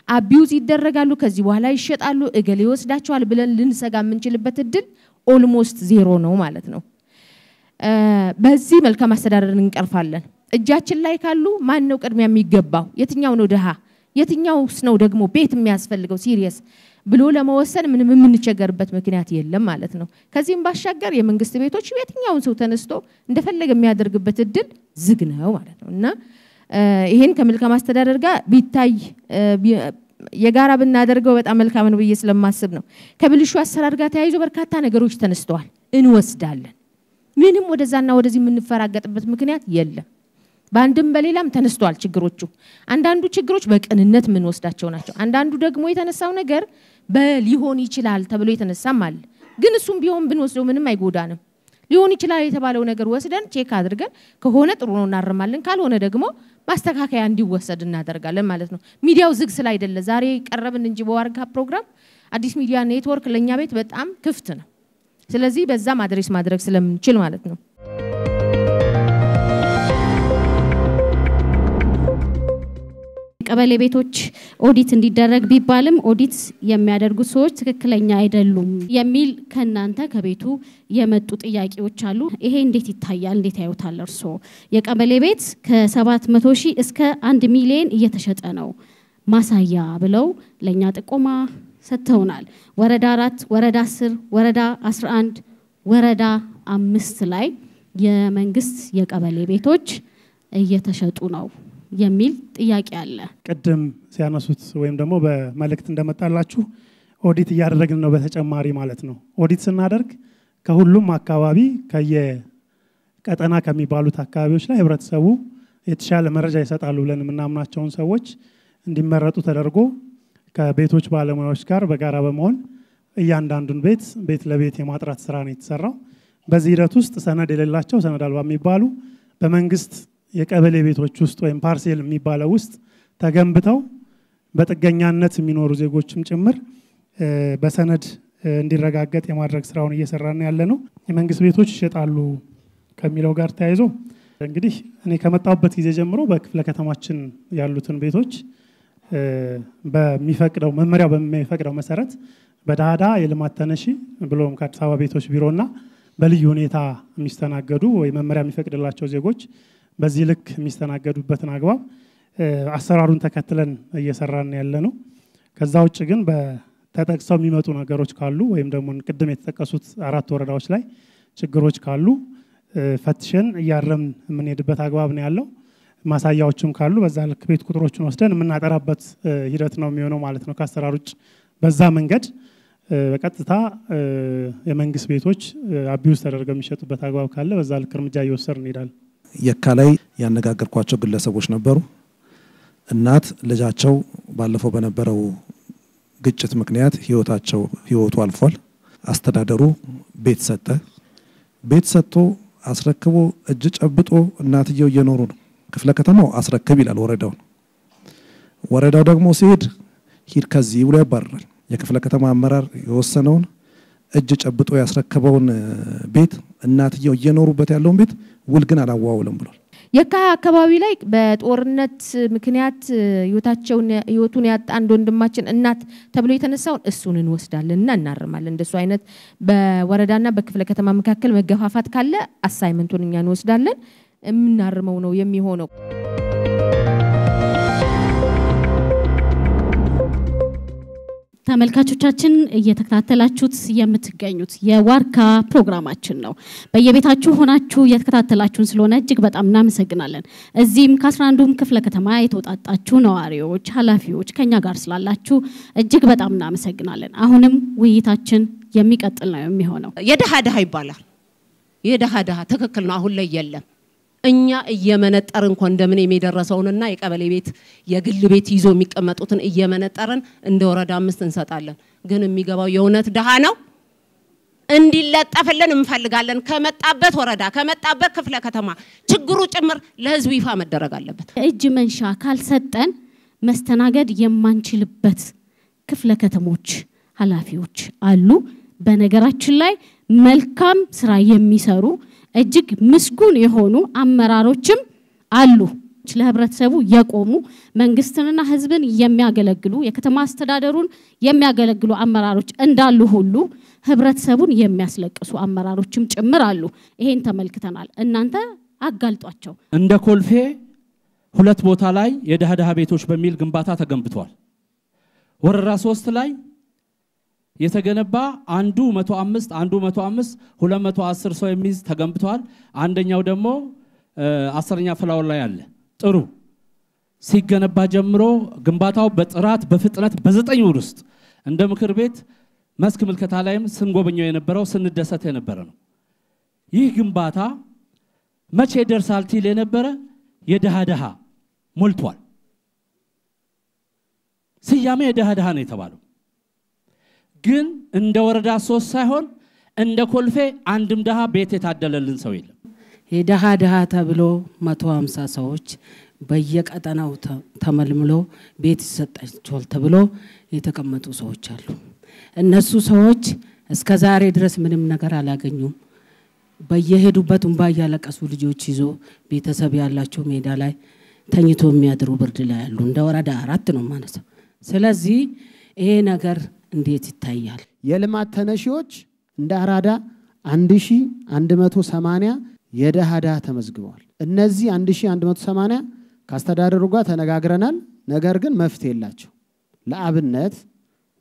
አቢዩዝ ይደረጋሉ፣ ከዚህ በኋላ ይሸጣሉ፣ እገሌ ይወስዳቸዋል ብለን ልንሰጋ የምንችልበት እድል ኦልሞስት ዜሮ ነው ማለት ነው። በዚህ መልካም አስተዳደርን እንቀርፋለን። እጃችን ላይ ካሉ ማን ነው ቅድሚያ የሚገባው? የትኛው ነው ድሃ? የትኛውስ ነው ደግሞ ቤት የሚያስፈልገው ሲሪየስ ብሎ ለመወሰን ምንም የምንቸገርበት ምክንያት የለም ማለት ነው። ከዚህም ባሻገር የመንግስት ቤቶች የትኛውን ሰው ተነስቶ እንደፈለገ የሚያደርግበት እድል ዝግ ነው ማለት ነው እና ይሄን ከመልካም አስተዳደር ጋር ቢታይ የጋራ ብናደርገው በጣም መልካም ነው ብዬ ስለማስብ ነው። ከብልሹ አሰራር ጋር ተያይዞ በርካታ ነገሮች ተነስተዋል። እንወስዳለን። ምንም ወደዛና ወደዚህ የምንፈራገጥበት ምክንያት የለም። በአንድም በሌላም ተነስተዋል ችግሮቹ። አንዳንዱ ችግሮች በቅንነት ምን ወስዳቸው ናቸው። አንዳንዱ ደግሞ የተነሳው ነገር በሊሆን ይችላል ተብሎ የተነሳም አለ። ግን እሱም ቢሆን ብንወስደው ምንም አይጎዳንም። ሊሆን ይችላል የተባለው ነገር ወስደን ቼክ አድርገን ከሆነ ጥሩ ነው እናርማለን፣ ካልሆነ ደግሞ ማስተካከያ እንዲወሰድ እናደርጋለን ማለት ነው። ሚዲያው ዝግ ስላይደለ ዛሬ ቀረብን እንጂ በዋርካ ፕሮግራም አዲስ ሚዲያ ኔትወርክ ለኛ ቤት በጣም ክፍት ነው። ስለዚህ በዛ ማድረስ ማድረግ ስለምንችል ማለት ነው። ቀበሌ ቤቶች ኦዲት እንዲደረግ ቢባልም ኦዲት የሚያደርጉት ሰዎች ትክክለኛ አይደሉም የሚል ከናንተ ከቤቱ የመጡ ጥያቄዎች አሉ። ይሄ እንዴት ይታያል? እንዴት ያዩታል እርሶ? የቀበሌ ቤት ከ700,000 እስከ 1 ሚሊዮን እየተሸጠ ነው ማሳያ ብለው ለኛ ጥቆማ ሰጥተውናል። ወረዳ 4፣ ወረዳ 10፣ ወረዳ 11፣ ወረዳ 5 ላይ የመንግስት የቀበሌ ቤቶች እየተሸጡ ነው የሚል ጥያቄ አለ። ቅድም ሲያነሱት ወይም ደግሞ በመልእክት እንደመጣላችሁ ኦዲት እያደረግን ነው በተጨማሪ ማለት ነው። ኦዲት ስናደርግ ከሁሉም አካባቢ ከየቀጠና ከሚባሉት አካባቢዎች ላይ ህብረተሰቡ የተሻለ መረጃ ይሰጣሉ ብለን የምናምናቸውን ሰዎች እንዲመረጡ ተደርጎ ከቤቶች ባለሙያዎች ጋር በጋራ በመሆን እያንዳንዱን ቤት ለቤት የማጥራት ስራ ነው የተሰራው። በዚህ ሂደት ውስጥ ሰነድ የሌላቸው ሰነድ አልባ የሚባሉ በመንግስት የቀበሌ ቤቶች ውስጥ ወይም ፓርሴል የሚባለው ውስጥ ተገንብተው በጥገኛነት የሚኖሩ ዜጎችም ጭምር በሰነድ እንዲረጋገጥ የማድረግ ስራውን እየሰራን ያለ ነው። የመንግስት ቤቶች ይሸጣሉ ከሚለው ጋር ተያይዞ እንግዲህ እኔ ከመጣሁበት ጊዜ ጀምሮ በክፍለ ከተማችን ያሉትን ቤቶች በሚፈቅደው መመሪያው በሚፈቅደው መሰረት በዳዳ የልማት ተነሺ ብሎም ከአዲስ አበባ ቤቶች ቢሮና በልዩ ሁኔታ የሚስተናገዱ ወይ መመሪያ የሚፈቅድላቸው ዜጎች በዚህ ልክ የሚስተናገዱበትን አግባብ አሰራሩን ተከትለን እየሰራን ያለ ነው። ከዛ ውጭ ግን በተጠቅሰው የሚመጡ ነገሮች ካሉ ወይም ደግሞ ቅድም የተጠቀሱት 4 ወረዳዎች ላይ ችግሮች ካሉ ፈትሸን እያረም የምንሄድበት አግባብ ነው ያለው። ማሳያዎችም ካሉ በዛ ልክ ቤት ቁጥሮችን ወስደን የምናጠራበት ሂደት ነው የሚሆነው ማለት ነው። ከአሰራር ውጭ በዛ መንገድ በቀጥታ የመንግስት ቤቶች አቢዩዝ ተደርገው የሚሸጡበት አግባብ ካለ በዛ ልክ እርምጃ እየወሰድን እንሄዳለን። የካ ላይ ያነጋገርኳቸው ግለሰቦች ነበሩ። እናት ልጃቸው ባለፈው በነበረው ግጭት ምክንያት ህይወቱ አልፏል። አስተዳደሩ ቤት ሰጠ። ቤት ሰጥቶ አስረክቦ እጅ ጨብጦ እናትየው እየኖሩ ነው። ክፍለ ከተማው አስረክብ ይላል ወረዳው ደግሞ ሲሄድ ሂድ ከዚህ ብሎ ያባረራል። የክፍለ ከተማ አመራር የወሰነውን እጅ ጨብጦ ያስረከበውን ቤት እናትየው እየኖሩበት ያለውን ቤት ውል ግን አላዋውልም ብሏል። የካ አካባቢ ላይ በጦርነት ምክንያት ህይወቱን ያጣ አንድ ወንድማችን እናት ተብሎ የተነሳውን እሱን እንወስዳለንና እናርማለን። እንደሱ አይነት በወረዳና በክፍለ ከተማ መካከል መገፋፋት ካለ አሳይመንቱን እኛ እንወስዳለን፣ የምናርመው ነው የሚሆነው። ተመልካቾቻችን እየተከታተላችሁት የምትገኙት የዋርካ ፕሮግራማችን ነው። በየቤታችሁ ሆናችሁ እየተከታተላችሁን ስለሆነ እጅግ በጣም እናመሰግናለን። እዚህም ከ11ዱም ክፍለ ከተማ የተውጣጣችሁ ነዋሪዎች፣ ኃላፊዎች ከኛ ጋር ስላላችሁ እጅግ በጣም እናመሰግናለን። አሁንም ውይይታችን የሚቀጥል ነው የሚሆነው። የደሃ ይባላል። የደሃ ትክክል ነው። አሁን ላይ የለም። እኛ እየመነጠርን ኮንዶሚኒየም የደረሰውንና የቀበሌ ቤት የግል ቤት ይዞ የሚቀመጡትን እየመነጠርን እንደ ወረዳ 5 እንሰጣለን። ግን የሚገባው የእውነት ደሃ ነው እንዲለጠፍልን እንፈልጋለን። ከመጣበት ወረዳ ከመጣበት ክፍለ ከተማ ችግሩ ጭምር ለህዝብ ይፋ መደረግ አለበት። እጅ መንሻ ካልሰጠን መስተናገድ የማንችልበት ክፍለ ከተሞች ኃላፊዎች አሉ። በነገራችን ላይ መልካም ስራ የሚሰሩ እጅግ ምስጉን የሆኑ አመራሮችም አሉ። ለህብረተሰቡ የቆሙ መንግስትንና ህዝብን የሚያገለግሉ የከተማ አስተዳደሩን የሚያገለግሉ አመራሮች እንዳሉ ሁሉ ህብረተሰቡን የሚያስለቅሱ አመራሮችም ጭምር አሉ። ይሄን ተመልክተናል። እናንተ አጋልጧቸው። እንደ ኮልፌ ሁለት ቦታ ላይ የደሃ ቤቶች በሚል ግንባታ ተገንብቷል። ወረራ 3 ላይ የተገነባ አንዱ 105 አንዱ 105 210 ሰው የሚይዝ ተገንብቷል። አንደኛው ደግሞ 10ኛ ፍላወር ላይ አለ። ጥሩ ሲገነባ ጀምሮ ግንባታው በጥራት በፍጥነት በ9 ወር ውስጥ እንደ ምክር ቤት መስክ ምልከታ ላይም ስንጎበኘው የነበረው ስንደሰት የነበረ ነው። ይህ ግንባታ መቼ ደርሳል ትል የነበረ የደሃ ሞልቷል። ስያሜ የደሃ ነው የተባለው። ግን እንደ ወረዳ 3 ሳይሆን እንደ ኮልፌ አንድም ደሃ ቤት የታደለልን ሰው የለም። የደሃ ተብሎ 150 ሰዎች በየቀጠናው ተመልምሎ ቤት ይሰጣቸዋል ተብሎ የተቀመጡ ሰዎች አሉ። እነሱ ሰዎች እስከ ዛሬ ድረስ ምንም ነገር አላገኙም። በየሄዱበት እንባ ያለቀሱ ልጆች ይዞ ቤተሰብ ያላቸው ሜዳ ላይ ተኝቶ የሚያድሩ ብርድ ላይ ያሉ እንደ ወረዳ 4 ነው ማለት ነው። ስለዚህ ይሄ ነገር እንዴት ይታያል? የልማት ተነሺዎች እንደ አራዳ 1180 የደሃ ተመዝግበዋል። እነዚህ 1180 ካስተዳደሩ ጋር ተነጋግረናል። ነገር ግን መፍትሄ የላቸው። ለአብነት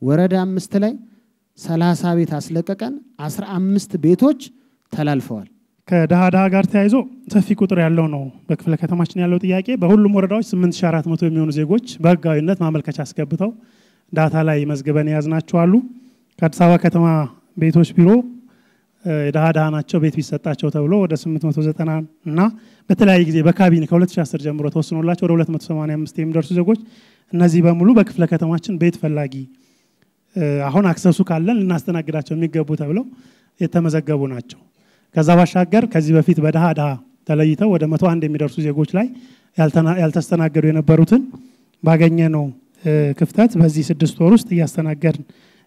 ወረዳ 5 ላይ 30 ቤት አስለቀቀን 15 ቤቶች ተላልፈዋል። ከደሃ ጋር ተያይዞ ሰፊ ቁጥር ያለው ነው በክፍለ ከተማችን ያለው ጥያቄ። በሁሉም ወረዳዎች 8400 የሚሆኑ ዜጎች በህጋዊነት ማመልከቻ አስገብተው ዳታ ላይ መዝግበን ያዝናቸው አሉ። ከአዲስ አበባ ከተማ ቤቶች ቢሮ ደሃ ናቸው ቤት ቢሰጣቸው ተብሎ ወደ 890 እና በተለያየ ጊዜ በካቢኔ ከ2010 ጀምሮ ተወስኖላቸው ወደ 285 የሚደርሱ ዜጎች እነዚህ በሙሉ በክፍለ ከተማችን ቤት ፈላጊ አሁን አክሰሱ ካለን ልናስተናግዳቸው የሚገቡ ተብለው የተመዘገቡ ናቸው። ከዛ ባሻገር ከዚህ በፊት በደሃ ተለይተው ወደ 101 የሚደርሱ ዜጎች ላይ ያልተስተናገዱ የነበሩትን ባገኘ ነው ክፍተት በዚህ 6 ወር ውስጥ እያስተናገድን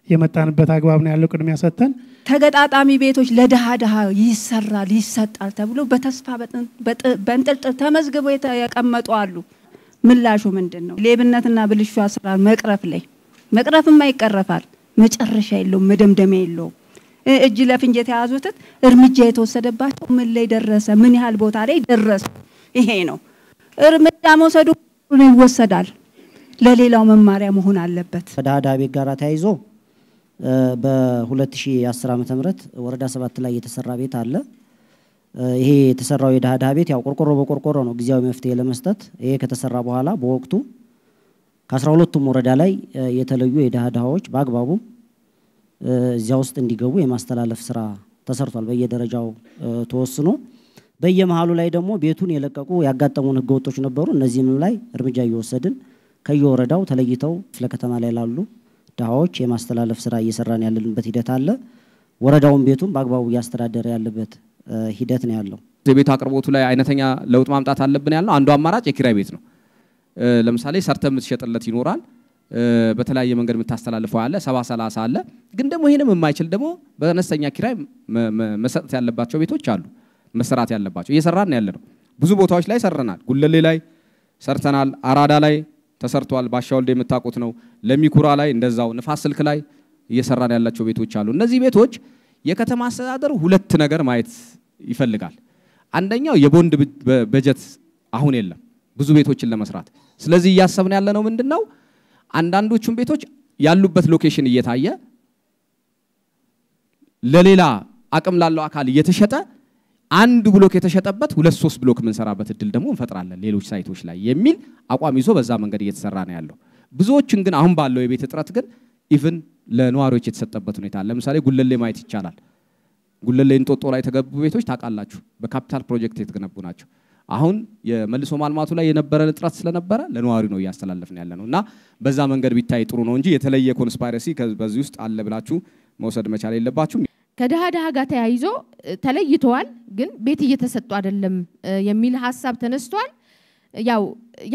የመጣንበት አግባብ ነው ያለው። ቅድሚያ ሰጥተን ተገጣጣሚ ቤቶች ለደሃ ይሰራል ይሰጣል ተብሎ በተስፋ በእንጥልጥል ተመዝግበው የተቀመጡ አሉ። ምላሹ ምንድነው? ሌብነትና ብልሹ አሰራር መቅረፍማ ይቀረፋል፣ መጨረሻ የለውም፣ መደምደሚያ የለውም። እጅ ለፍንጅ የተያዙት እርምጃ የተወሰደባቸው ምን ላይ ደረሰ? ምን ያህል ቦታ ላይ ደረሰ? ይሄ ነው እርምጃ መውሰዱ ይወሰዳል። ለሌላው መማሪያ መሆን አለበት። ከደሃ ቤት ጋር ተያይዞ በ2010 ዓመተ ምህረት ወረዳ 7 ላይ የተሰራ ቤት አለ። ይሄ የተሰራው የድሃ ቤት ያው ቆርቆሮ በቆርቆሮ ነው ጊዜያዊ መፍትሄ ለመስጠት። ይሄ ከተሰራ በኋላ በወቅቱ ከ12ቱም ወረዳ ላይ የተለዩ የድሃዎች በአግባቡ እዚያ ውስጥ እንዲገቡ የማስተላለፍ ስራ ተሰርቷል። በየደረጃው ተወስኖ በየመሃሉ ላይ ደግሞ ቤቱን የለቀቁ ያጋጠሙን ህገወጦች ነበሩ። እነዚህም ላይ እርምጃ እየወሰድን ከየወረዳው ተለይተው ለከተማ ላይ ላሉ ድሃዎች የማስተላለፍ ስራ እየሰራን ያለንበት ሂደት አለ። ወረዳውን ቤቱን በአግባቡ እያስተዳደረ ያለበት ሂደት ነው ያለው። የቤት አቅርቦቱ ላይ አይነተኛ ለውጥ ማምጣት አለብን ያለው አንዱ አማራጭ የኪራይ ቤት ነው። ለምሳሌ ሰርተ የምትሸጥለት ይኖራል። በተለያየ መንገድ የምታስተላልፈው አለ 70-30 አለ። ግን ደግሞ ይሄንም የማይችል ደግሞ በአነስተኛ ኪራይ መሰጠት ያለባቸው ቤቶች አሉ መሰራት ያለባቸው። እየሰራን ያለነው ብዙ ቦታዎች ላይ ሰርተናል። ጉለሌ ላይ ሰርተናል። አራዳ ላይ ተሰርቷል። ባሻወልደ የምታውቁት ነው። ለሚኩራ ላይ እንደዛው ንፋስ ስልክ ላይ እየሰራን ያላቸው ቤቶች አሉ። እነዚህ ቤቶች የከተማ አስተዳደሩ ሁለት ነገር ማየት ይፈልጋል። አንደኛው የቦንድ በጀት አሁን የለም ብዙ ቤቶችን ለመስራት። ስለዚህ እያሰብን ያለነው ምንድነው አንዳንዶቹም ቤቶች ያሉበት ሎኬሽን እየታየ ለሌላ አቅም ላለው አካል እየተሸጠ አንድ ብሎክ የተሸጠበት 2-3 ብሎክ ምንሰራበት እድል ደግሞ እንፈጥራለን ሌሎች ሳይቶች ላይ የሚል አቋም ይዞ በዛ መንገድ እየተሰራ ነው ያለው። ብዙዎችን ግን አሁን ባለው የቤት እጥረት ግን ኢቭን ለነዋሪዎች የተሰጠበት ሁኔታ አለ። ለምሳሌ ጉለሌ ማየት ይቻላል። ጉለሌ እንጦጦ ላይ የተገቡ ቤቶች ታውቃላችሁ በካፒታል ፕሮጀክት የተገነቡ ናቸው። አሁን የመልሶ ማልማቱ ላይ የነበረ እጥረት ስለነበረ ለነዋሪ ነው እያስተላለፍን ያለነው እና በዛ መንገድ ቢታይ ጥሩ ነው እንጂ የተለየ ኮንስፓይረሲ በዚህ ውስጥ አለ ብላችሁ መውሰድ መቻል የለባችሁም። ከድሃ ጋር ተያይዞ ተለይተዋል ግን ቤት እየተሰጡ አይደለም የሚል ሐሳብ ተነስቷል። ያው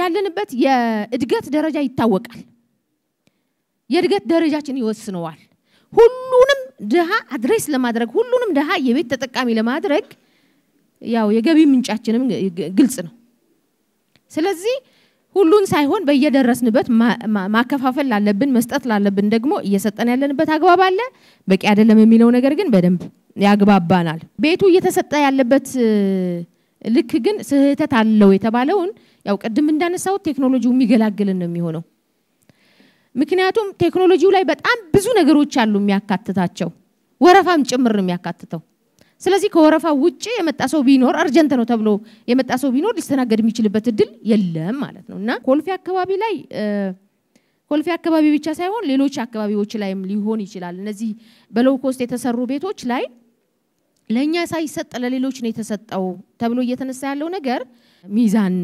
ያለንበት የእድገት ደረጃ ይታወቃል። የእድገት ደረጃችን ይወስነዋል። ሁሉንም ድሃ አድሬስ ለማድረግ ሁሉንም ድሃ የቤት ተጠቃሚ ለማድረግ ያው የገቢ ምንጫችንም ግልጽ ነው። ስለዚህ ሁሉን ሳይሆን በየደረስንበት ማከፋፈል ላለብን መስጠት ላለብን ደግሞ እየሰጠን ያለንበት አግባብ አለ። በቂ አይደለም የሚለው ነገር ግን በደንብ ያግባባናል። ቤቱ እየተሰጠ ያለበት ልክ ግን ስህተት አለው የተባለውን ያው ቅድም እንዳነሳው ቴክኖሎጂው የሚገላግልን ነው የሚሆነው። ምክንያቱም ቴክኖሎጂው ላይ በጣም ብዙ ነገሮች አሉ የሚያካትታቸው ወረፋም ጭምር ነው የሚያካትተው። ስለዚህ ከወረፋ ውጪ የመጣ ሰው ቢኖር አርጀንት ነው ተብሎ የመጣ ሰው ቢኖር ሊስተናገድ የሚችልበት እድል የለም ማለት ነውና ኮልፌ አካባቢ ብቻ ሳይሆን ሌሎች አካባቢዎች ላይም ሊሆን ይችላል። እነዚህ በሎው ኮስት የተሰሩ ቤቶች ላይ ለኛ ሳይሰጥ ለሌሎች ነው የተሰጠው ተብሎ እየተነሳ ያለው ነገር ሚዛን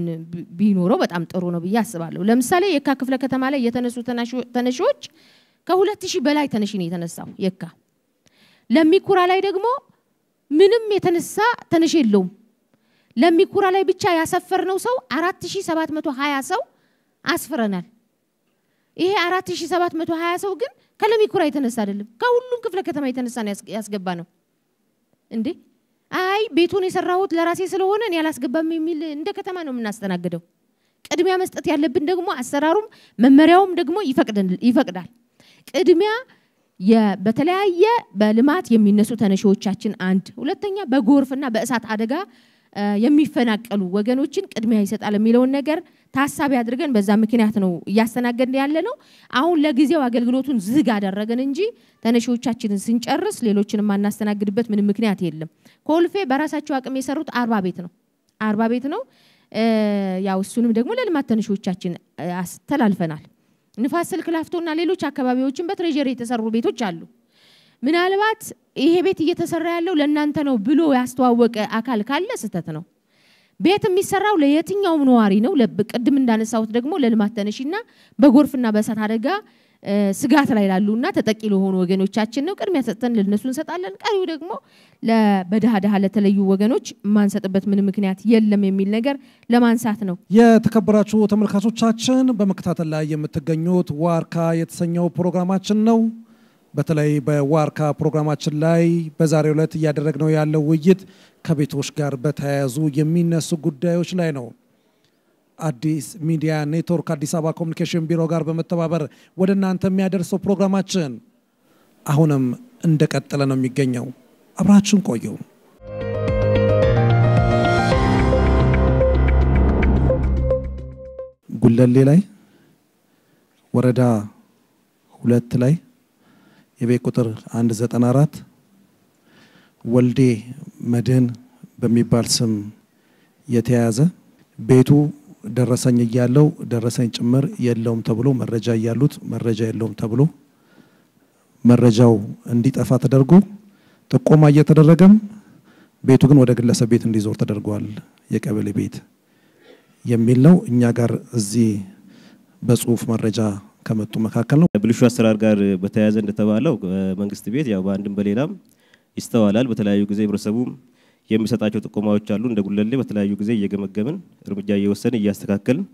ቢኖረው በጣም ጥሩ ነው ብዬ አስባለሁ። ለምሳሌ የካ ክፍለ ከተማ ላይ የተነሱ ተነሾች ከ2000 በላይ ተነሽ ነው የተነሳው የካ። ለሚኩራ ላይ ደግሞ ምንም የተነሳ ተነሽ የለውም። ለሚኩራ ላይ ብቻ ያሰፈርነው ሰው 4720 ሰው አስፈረናል። ይሄ 4720 ሰው ግን ከለሚኩራ የተነሳ አይደለም ከሁሉም ክፍለ ከተማ የተነሳ ነው ያስገባ ነው እንዴ። አይ ቤቱን የሰራሁት ለራሴ ስለሆነ እኔ ያላስገባም የሚል እንደ ከተማ ነው የምናስተናግደው። ቅድሚያ መስጠት ያለብን ደግሞ አሰራሩም መመሪያውም ደግሞ ይፈቅዳል። ቅድሚያ በተለያየ በልማት የሚነሱ ተነሺዎቻችን አንድ ሁለተኛ በጎርፍና በእሳት አደጋ የሚፈናቀሉ ወገኖችን ቅድሚያ ይሰጣል የሚለውን ነገር ታሳቢ አድርገን በዛ ምክንያት ነው እያስተናገድን ያለነው። አሁን ለጊዜው አገልግሎቱን ዝግ አደረገን እንጂ ተነሺዎቻችንን ስንጨርስ ሌሎችንም ማናስተናግድበት ምንም ምክንያት የለም። ኮልፌ በራሳቸው አቅም የሰሩት 40 ቤት ነው 40 ቤት ነው። ያው እሱንም ደግሞ ለልማት ተነሺዎቻችን አስተላልፈናል። ንፋስ ስልክ ላፍቶና ሌሎች አካባቢዎችን በትሬጀሪ የተሰሩ ቤቶች አሉ። ምናልባት ይሄ ቤት እየተሰራ ያለው ለእናንተ ነው ብሎ ያስተዋወቀ አካል ካለ ስህተት ነው። ቤት የሚሰራው ለየትኛውም ነዋሪ ነው። ቅድም እንዳነሳሁት ደግሞ ለልማት ተነሺና በጎርፍና በእሳት አደጋ ስጋት ላይ ላሉና ተጠቂ ለሆኑ ወገኖቻችን ነው ቅድሚያ ሰጥተን ለነሱ እንሰጣለን። ቀሪው ደግሞ በድሃ ለተለዩ ወገኖች ማንሰጥበት ምን ምክንያት የለም የሚል ነገር ለማንሳት ነው። የተከበራችሁ ተመልካቾቻችን በመከታተል ላይ የምትገኙት ዋርካ የተሰኘው ፕሮግራማችን ነው። በተለይ በዋርካ ፕሮግራማችን ላይ በዛሬው ዕለት እያደረግነው ያለው ውይይት ከቤቶች ጋር በተያያዙ የሚነሱ ጉዳዮች ላይ ነው። አዲስ ሚዲያ ኔትወርክ አዲስ አበባ ኮሚኒኬሽን ቢሮ ጋር በመተባበር ወደ እናንተ የሚያደርሰው ፕሮግራማችን አሁንም እንደቀጠለ ነው የሚገኘው። አብራችሁን ቆዩ። ጉለሌ ላይ ወረዳ 2 ላይ የቤት ቁጥር 194 ወልዴ መድህን በሚባል ስም የተያዘ ቤቱ ደረሰኝ እያለው ደረሰኝ ጭምር የለውም ተብሎ መረጃ እያሉት መረጃ የለውም ተብሎ መረጃው እንዲጠፋ ተደርጎ ጥቆማ እየተደረገም ቤቱ ግን ወደ ግለሰብ ቤት እንዲዞር ተደርጓል። የቀበሌ ቤት የሚል ነው። እኛ ጋር እዚህ በጽሁፍ መረጃ ከመጡ መካከል ነው። ብልሹ አሰራር ጋር በተያያዘ እንደተባለው መንግስት ቤት ያው በአንድም በሌላም ይስተዋላል። በተለያዩ ጊዜ ህብረተሰቡ የሚሰጣቸው ጥቆማዎች አሉ። እንደ ጉለሌ በተለያዩ ጊዜ እየገመገምን እርምጃ እየወሰን እያስተካከልን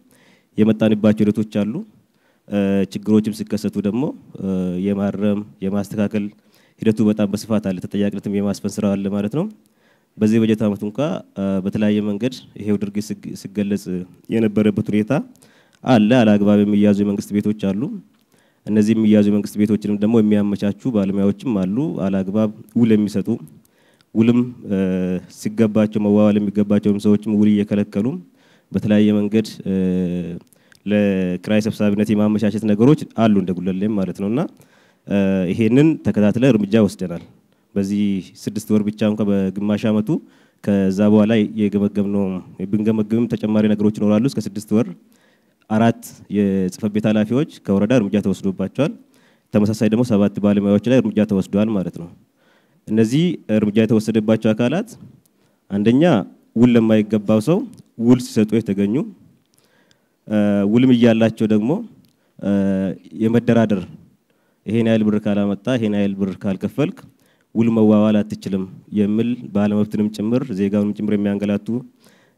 የመጣንባቸው ሂደቶች አሉ። ችግሮችም ሲከሰቱ ደግሞ የማረም የማስተካከል ሂደቱ በጣም በስፋት አለ። ተጠያቂነትም የማስፈን ስራ አለ ማለት ነው። በዚህ በጀት ዓመት እንኳ በተለያየ መንገድ ይሄው ድርጊት ሲገለጽ የነበረበት ሁኔታ አለ። አላግባብ የሚያዙ የመንግስት ቤቶች አሉ። እነዚህ የሚያዙ የመንግስት ቤቶችንም ደግሞ የሚያመቻቹ ባለሙያዎችም አሉ። አላግባብ ውል የሚሰጡ ውልም ሲገባቸው መዋዋል የሚገባቸውም ሰዎችም ውል እየከለከሉ በተለያየ መንገድ ለክራይ ሰብሳቢነት የማመቻቸት ነገሮች አሉ እንደ ጉለሌም ማለት ነውና ይሄንን ተከታትለ እርምጃ ወስደናል። በዚህ 6 ወር ብቻ እንኳን በግማሽ አመቱ ከዛ በኋላ የገመገምነው ብንገመግምም ተጨማሪ ነገሮች ይኖራሉ። እስከ 6 ወር 4 የጽህፈት ቤት ኃላፊዎች ከወረዳ እርምጃ ተወስዶባቸዋል። ተመሳሳይ ደግሞ 7 ባለሙያዎች ላይ እርምጃ ተወስዷል ማለት ነው። እነዚህ እርምጃ የተወሰደባቸው አካላት አንደኛ ውል ለማይገባው ሰው ውል ሲሰጡ የተገኙ ውልም እያላቸው ደግሞ የመደራደር ይሄን ያህል ብር ካላመጣ ይሄን ያህል ብር ካልከፈልክ ውል መዋዋል አትችልም የሚል ባለመብትንም ጭምር ዜጋውንም ጭምር የሚያንገላቱ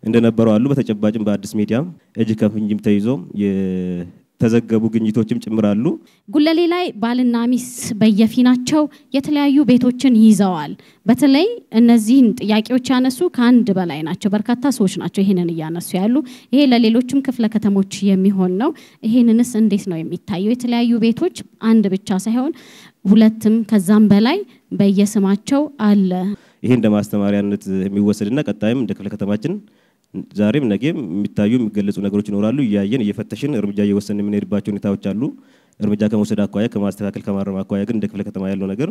እንደነበሩ አሉ። በተጨባጭም በአዲስ ሚዲያ እጅ ከፍንጅም ተይዞ የተዘገቡ ግኝቶችም ጭምር አሉ። ጉለሌ ላይ ባልና ሚስት በየፊናቸው የተለያዩ ቤቶችን ይዘዋል። በተለይ እነዚህን ጥያቄዎች ያነሱ ከአንድ በላይ ናቸው። በርካታ ሰዎች ናቸው ይሄንን እያነሱ ያሉ። ይሄ ለሌሎችም ክፍለ ከተሞች የሚሆን ነው። ይሄንንስ እንዴት ነው የሚታየው? የተለያዩ ቤቶች አንድ ብቻ ሳይሆን ሁለትም ከዛም በላይ በየስማቸው አለ። ይሄ እንደ ማስተማሪያነት የሚወሰድና ቀጣይም እንደ ክፍለ ከተማችን ዛሬም ነገም የሚታዩ የሚገለጹ ነገሮች ይኖራሉ። እያየን እየፈተሽን እርምጃ እየወሰን የምንሄድባቸው ሁኔታዎች አሉ። እርምጃ ከመውሰድ አኳያ ከማስተካከል ከማረም አኳያ ግን እንደ ክፍለ ከተማ ያለው ነገር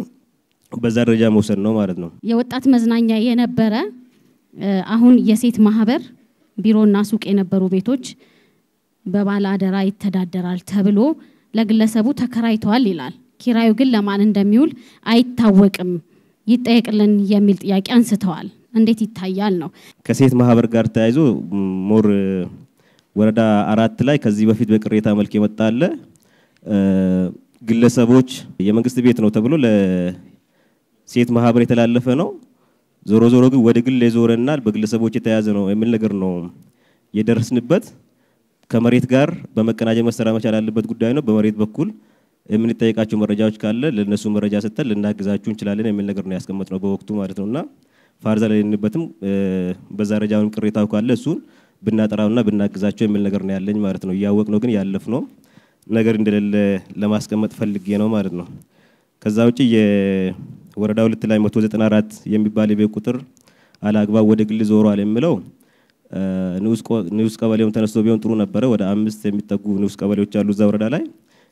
በዛ ደረጃ መውሰድ ነው ማለት ነው። የወጣት መዝናኛ የነበረ አሁን የሴት ማህበር ቢሮና ሱቅ የነበሩ ቤቶች በባለ አደራ ይተዳደራል ተብሎ ለግለሰቡ ተከራይተዋል ይላል። ኪራዩ ግን ለማን እንደሚውል አይታወቅም፣ ይጠየቅልን የሚል ጥያቄ አንስተዋል። እንዴት ይታያል ነው? ከሴት ማህበር ጋር ተያይዞ ሞር ወረዳ 4 ላይ ከዚህ በፊት በቅሬታ መልክ የመጣለ ግለሰቦች የመንግስት ቤት ነው ተብሎ ለሴት ማህበር የተላለፈ ነው። ዞሮ ዞሮ ግን ወደ ግል የዞረና በግለሰቦች የተያዘ ነው የሚል ነገር ነው የደረስንበት። ከመሬት ጋር በመቀናጀት መሰራ መቻል ያለበት ጉዳይ ነው። በመሬት በኩል የምንጠይቃቸው መረጃዎች ካለ ለነሱ መረጃ ሰጥተን ልናግዛችሁ እንችላለን የሚል ነገር ነው ያስቀመጥነው በወቅቱ ማለት ነውና ፋርዛ ላይ እንበትም በዛ ደረጃውን ቅሬታው ካለ እሱን ብናጠራውና ብናግዛቸው የሚል ነገር ነው ያለኝ ማለት ነው። ያወቅነው ግን ያለፍነው ነገር እንደሌለ ለማስቀመጥ ፈልጌ ነው ማለት ነው። ከዛ ውጪ የወረዳ 2 ላይ 194 የሚባል የቤት ቁጥር አላግባብ ወደ ግል ዞሯል የሚለው ንዑስ ቀበሌውን ተነስቶ ቢሆን ጥሩ ነበረ። ወደ 5 የሚጠጉ ንዑስ ቀበሌዎች አሉ እዛ ወረዳ ላይ።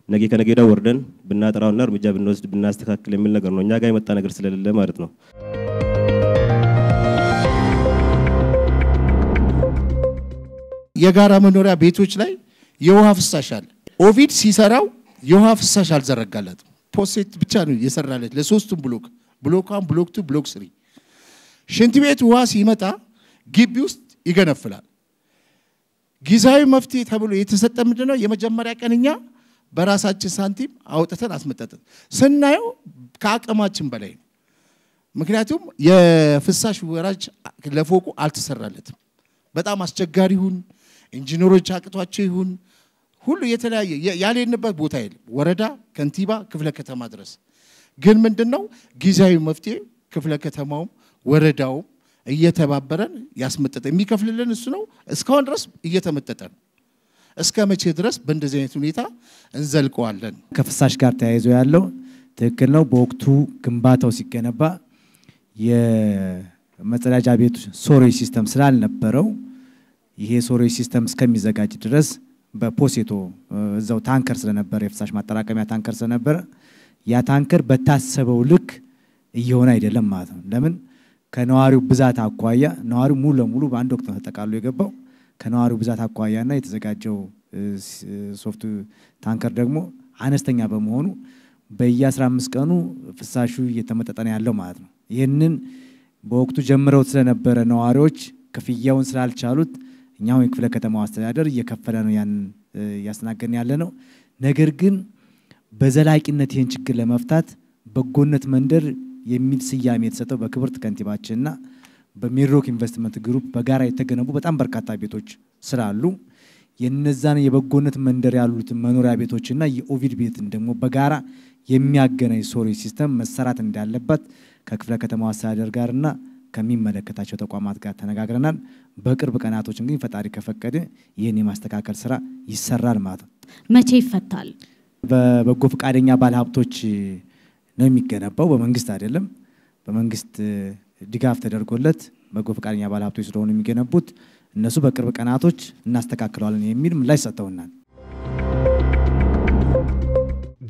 ነገ ከነገዳ ወርደን ብናጠራውና እርምጃ ብንወስድ ብናስተካክል የሚል ነገር ነው። እኛ ጋር የመጣ ነገር ስለሌለ ማለት ነው። የጋራ መኖሪያ ቤቶች ላይ የውሃ ፍሳሽ አለ። ኦቪድ ሲሰራው የውሃ ፍሳሽ አልዘረጋለትም። ፖሴት ብቻ ነው የሰራለት ለሶስቱም ብሎክ 1 ብሎክ 2 ብሎክ 3 ሽንት ቤት ውሃ ሲመጣ ግቢ ውስጥ ይገነፍላል። ጊዜያዊ መፍትሄ ተብሎ የተሰጠ ምንድነው? የመጀመሪያ ቀንኛ በራሳችን ሳንቲም አውጥተን አስመጠጥን ስናየው ከአቅማችን በላይ ነው። ምክንያቱም የፍሳሽ ወራጅ ለፎቁ አልተሰራለትም። በጣም አስቸጋሪ ይሁን ኢንጂነሮች አቅቷቸው ይሁን ሁሉ የተለያየ ያለንበት ቦታ የለም። ወረዳ ከንቲባ ክፍለ ከተማ ድረስ ግን ምንድነው ጊዜያዊ መፍትሄ ክፍለ ከተማው ወረዳው እየተባበረን ያስመጠጠ የሚከፍልልን እሱ ነው። እስካሁን ድረስ እየተመጠጠ ነው። እስከ መቼ ድረስ በእንደዚህ አይነት ሁኔታ እንዘልቀዋለን? ከፍሳሽ ጋር ተያይዞ ያለው ትክክል ነው። በወቅቱ ግንባታው ሲገነባ የመጸዳጃ ቤት ሶሬጅ ሲስተም ስላልነበረው ይሄ ሶሬጅ ሲስተም እስከሚዘጋጅ ድረስ በፖሴቶ እዛው ታንከር ስለነበረ የፍሳሽ ማጠራቀሚያ ታንከር ስለነበረ ያ ታንከር በታሰበው ልክ እየሆነ አይደለም ማለት ነው። ለምን ከነዋሪው ብዛት አኳያ ነዋሪው ሙሉ ለሙሉ በአንድ ወቅት ተጠቃሎ የገባው ከነዋሪው ብዛት አኳያና የተዘጋጀው ሶፍት ታንከር ደግሞ አነስተኛ በመሆኑ በየ15 ቀኑ ፍሳሹ እየተመጠጠነ ያለው ማለት ነው። ይህንን በወቅቱ ጀምረው ስለነበረ ነዋሪዎች ክፍያውን ስላልቻሉት እኛው የክፍለ ከተማው አስተዳደር እየከፈለ ነው ያን ያስተናገድን ያለ ነው። ነገር ግን በዘላቂነት ይህን ችግር ለመፍታት በጎነት መንደር የሚል ስያሜ የተሰጠው በክብርት ከንቲባችንና በሚድሮክ ኢንቨስትመንት ግሩፕ በጋራ የተገነቡ በጣም በርካታ ቤቶች ስላሉ የነዛን የበጎነት መንደር ያሉትን መኖሪያ ቤቶችና የኦቪድ ቤትን ደግሞ በጋራ የሚያገናኝ ሶሪ ሲስተም መሰራት እንዳለበት ከክፍለ ከተማው አስተዳደር ጋርና ከሚመለከታቸው ተቋማት ጋር ተነጋግረናል። በቅርብ ቀናቶች እንግዲህ ፈጣሪ ከፈቀደ ይህን የማስተካከል ስራ ይሰራል ማለት ነው። መቼ ይፈታል? በበጎ ፈቃደኛ ባለሀብቶች ነው የሚገነባው፣ በመንግስት አይደለም። በመንግስት ድጋፍ ተደርጎለት በጎ ፈቃደኛ ባለሀብቶች ስለሆኑ የሚገነቡት እነሱ በቅርብ ቀናቶች እናስተካክለዋለን የሚል ምላሽ ሰጥተውናል።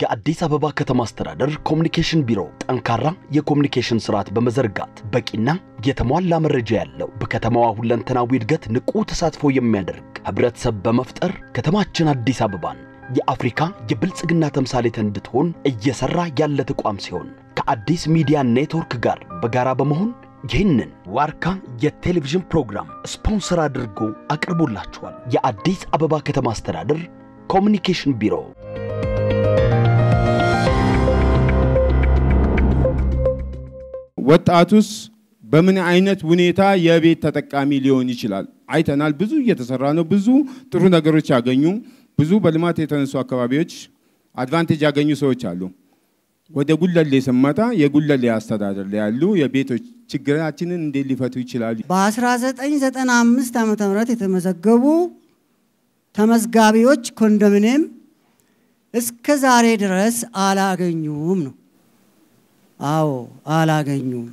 የአዲስ አበባ ከተማ አስተዳደር ኮሙኒኬሽን ቢሮ ጠንካራ የኮሙኒኬሽን ስርዓት በመዘርጋት በቂና የተሟላ መረጃ ያለው በከተማዋ ሁለንተናዊ እድገት ንቁ ተሳትፎ የሚያደርግ ህብረተሰብ በመፍጠር ከተማችን አዲስ አበባን የአፍሪካ የብልጽግና ተምሳሌት እንድትሆን እየሰራ ያለ ተቋም ሲሆን ከአዲስ ሚዲያ ኔትወርክ ጋር በጋራ በመሆን ይህንን ዋርካ የቴሌቪዥን ፕሮግራም ስፖንሰር አድርጎ አቅርቦላችኋል። የአዲስ አበባ ከተማ አስተዳደር ኮሙኒኬሽን ቢሮ። ወጣቱስ በምን አይነት ሁኔታ የቤት ተጠቃሚ ሊሆን ይችላል? አይተናል። ብዙ እየተሰራ ነው። ብዙ ጥሩ ነገሮች ያገኙ፣ ብዙ በልማት የተነሱ አካባቢዎች አድቫንቴጅ ያገኙ ሰዎች አሉ። ወደ ጉለሌ ስመጣ የጉለሌ አስተዳደር ላይ ያሉ የቤቶች ችግራችንን እንዴት ሊፈቱ ይችላሉ? በ1995 ዓመተ ምህረት የተመዘገቡ ተመዝጋቢዎች ኮንዶሚኒየም እስከ ዛሬ ድረስ አላገኙም ነው። አዎ አላገኙም።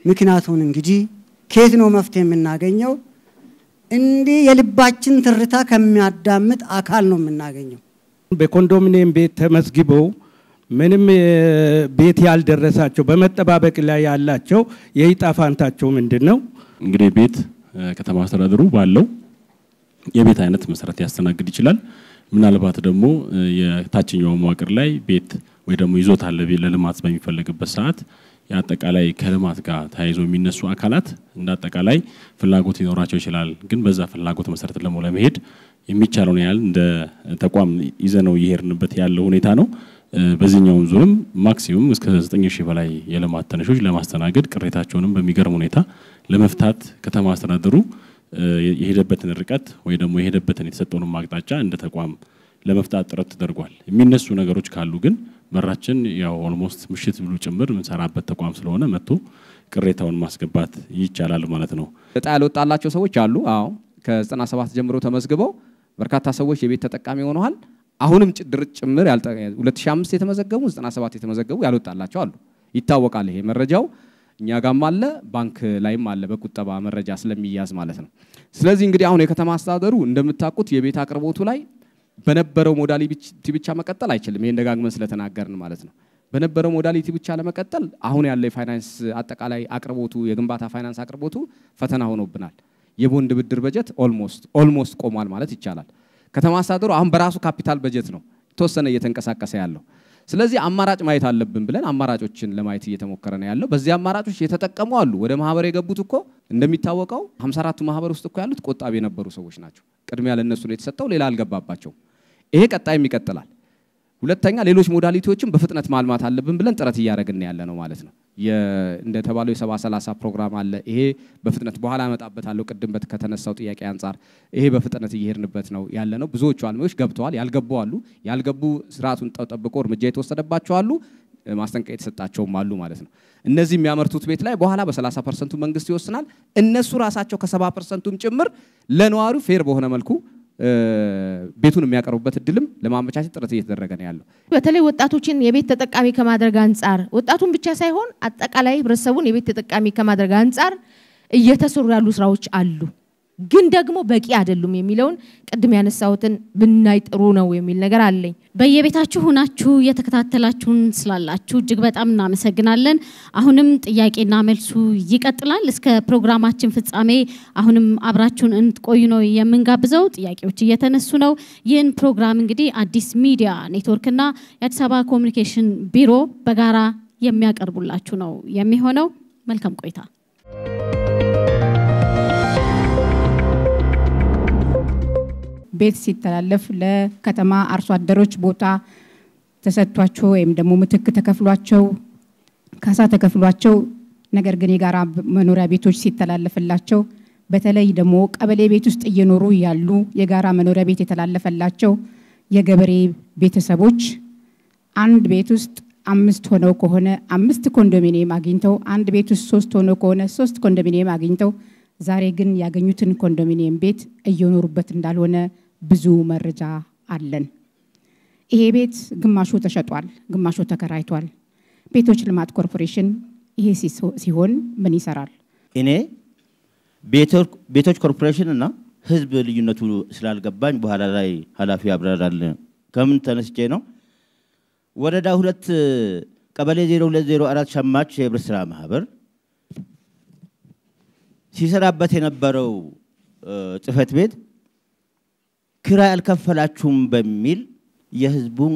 ምክንያቱን እንግዲህ ከየት ነው መፍትሄ የምናገኘው? እንዲህ የልባችን ትርታ ከሚያዳምጥ አካል ነው የምናገኘው። በኮንዶሚኒየም ቤት ተመዝግበው ምንም ቤት ያልደረሳቸው በመጠባበቅ ላይ ያላቸው የዕጣ ፈንታቸው ምንድነው? እንግዲህ ቤት ከተማ አስተዳደሩ ባለው የቤት አይነት መሰረት ያስተናግድ ይችላል። ምናልባት ደግሞ የታችኛው መዋቅር ላይ ቤት ወይ ደግሞ ይዞታ ለልማት በሚፈልግበት ሰዓት ያጠቃላይ ከልማት ጋር ተያይዞ የሚነሱ አካላት እንደ አጠቃላይ ፍላጎት ሊኖራቸው ይችላል። ግን በዛ ፍላጎት መሰረት ለመሄድ የሚቻለውን ያህል እንደ ተቋም ይዘነው ይሄርንበት ያለው ሁኔታ ነው። በዚህኛው ዙርም ማክሲሙም እስከ 9000 በላይ የልማት ተነሾች ለማስተናገድ ቅሬታቸውንም በሚገርም ሁኔታ ለመፍታት ከተማ አስተዳደሩ የሄደበትን ርቀት ወይ ደግሞ የሄደበትን የተሰጠውን ማቅጣጫ እንደ ተቋም ለመፍታት ጥረት ተደርጓል። የሚነሱ ነገሮች ካሉ ግን በራችን ያው ኦልሞስት ምሽት ብሉ ጭምር ምንሰራበት ተቋም ስለሆነ መጥቶ ቅሬታውን ማስገባት ይቻላል ማለት ነው። እጣ ያልወጣላቸው ሰዎች አሉ። አዎ ከ97 ጀምሮ ተመዝግበው በርካታ ሰዎች የቤት ተጠቃሚ ሆነዋል። አሁንም ጭምር 2005 የተመዘገቡ 97 የተመዘገቡ ያልወጣላቸው አሉ። ይታወቃል። ይሄ መረጃው እኛ ጋርም አለ፣ ባንክ ላይም አለ፣ በቁጠባ መረጃ ስለሚያዝ ማለት ነው። ስለዚህ እንግዲህ አሁን የከተማ አስተዳደሩ እንደምታውቁት የቤት አቅርቦቱ ላይ በነበረው ሞዳሊቲ ብቻ መቀጠል አይችልም። ይሄን ደጋግመን ስለተናገርን ማለት ነው። በነበረው ሞዳሊቲ ብቻ ለመቀጠል አሁን ያለው የፋይናንስ አጠቃላይ አቅርቦቱ የግንባታ ፋይናንስ አቅርቦቱ ፈተና ሆኖብናል። የቦንድ ብድር በጀት ኦልሞስት ቆሟል ማለት ይቻላል። ከተማ አስተዳደሩ አሁን በራሱ ካፒታል በጀት ነው ተወሰነ እየተንቀሳቀሰ ያለው። ስለዚህ አማራጭ ማየት አለብን ብለን አማራጮችን ለማየት እየተሞከረ ነው ያለው። በዚህ አማራጮች የተጠቀሙ አሉ። ወደ ማህበር የገቡት እኮ እንደሚታወቀው 54ቱ ማህበር ውስጥ እኮ ያሉት ቆጣቢ የነበሩ ሰዎች ናቸው። ቅድሚያ ለነሱ ነው የተሰጠው፣ ሌላ አልገባባቸው። ይሄ ቀጣይም ይቀጥላል። ሁለተኛ ሌሎች ሞዳሊቲዎችን በፍጥነት ማልማት አለብን ብለን ጥረት እያደረግን ያለ ነው ማለት ነው። እንደተባለው የ70-30 ፕሮግራም አለ። ይሄ በፍጥነት በኋላ አመጣበታለሁ። ቅድም ከተነሳው ጥያቄ አንፃር ይሄ በፍጥነት እየሄድንበት ነው ያለ ነው። ብዙዎቹ አልሚዎች ገብተዋል፣ ያልገቡ አሉ። ያልገቡ ስርዓቱን ጠብቆ እርምጃ የተወሰደባቸው አሉ፣ ማስጠንቀቂያ የተሰጣቸውም አሉ ማለት ነው። እነዚህ የሚያመርቱት ቤት ላይ በኋላ በ30% መንግስት ይወስናል። እነሱ ራሳቸው ከ70%ም ጭምር ለነዋሪው ፌር በሆነ መልኩ ቤቱን የሚያቀርቡበት እድልም ለማመቻቸት ጥረት እየተደረገ ነው ያለው። በተለይ ወጣቶችን የቤት ተጠቃሚ ከማድረግ አንፃር ወጣቱን ብቻ ሳይሆን አጠቃላይ ህብረተሰቡን የቤት ተጠቃሚ ከማድረግ አንፃር እየተሰሩ ያሉ ስራዎች አሉ። ግን ደግሞ በቂ አይደሉም የሚለውን ቅድም ያነሳሁትን ብናይ ጥሩ ነው የሚል ነገር አለኝ። በየቤታችሁ ሆናችሁ የተከታተላችሁን ስላላችሁ እጅግ በጣም እናመሰግናለን። አሁንም ጥያቄና መልሱ ይቀጥላል። እስከ ፕሮግራማችን ፍጻሜ አሁንም አብራችሁን እንድትቆዩ ነው የምንጋብዘው። ጥያቄዎች እየተነሱ ነው። ይህን ፕሮግራም እንግዲህ አዲስ ሚዲያ ኔትወርክና የአዲስ አበባ ኮሚኒኬሽን ቢሮ በጋራ የሚያቀርቡላችሁ ነው የሚሆነው። መልካም ቆይታ። ቤት ሲተላለፍ ለከተማ አርሶ አደሮች ቦታ ተሰጥቷቸው ወይም ደግሞ ምትክ ተከፍሏቸው ካሳ ተከፍሏቸው ነገር ግን የጋራ መኖሪያ ቤቶች ሲተላለፍላቸው በተለይ ደግሞ ቀበሌ ቤት ውስጥ እየኖሩ ያሉ የጋራ መኖሪያ ቤት የተላለፈላቸው የገበሬ ቤተሰቦች አንድ ቤት ውስጥ 5 ሆነው ከሆነ 5 ኮንዶሚኒየም አግኝተው አንድ ቤት ውስጥ 3 ሆነው ከሆነ 3 ኮንዶሚኒየም አግኝተው ዛሬ ግን ያገኙትን ኮንዶሚኒየም ቤት እየኖሩበት እንዳልሆነ ብዙ መረጃ አለን። ይሄ ቤት ግማሹ ተሸጧል፣ ግማሹ ተከራይቷል። ቤቶች ልማት ኮርፖሬሽን ይሄ ሲሆን ምን ይሰራል? እኔ ቤቶች ኮርፖሬሽን እና ህዝብ ልዩነቱ ስላልገባኝ በኋላ ላይ ኃላፊ ያብራራል። ከምን ተነስቼ ነው? ወረዳ 2 ቀበሌ 0204 ሸማች የህብረት ስራ ማህበር ሲሰራበት የነበረው ጽህፈት ቤት ክራይ አልከፈላችሁም በሚል የህዝቡን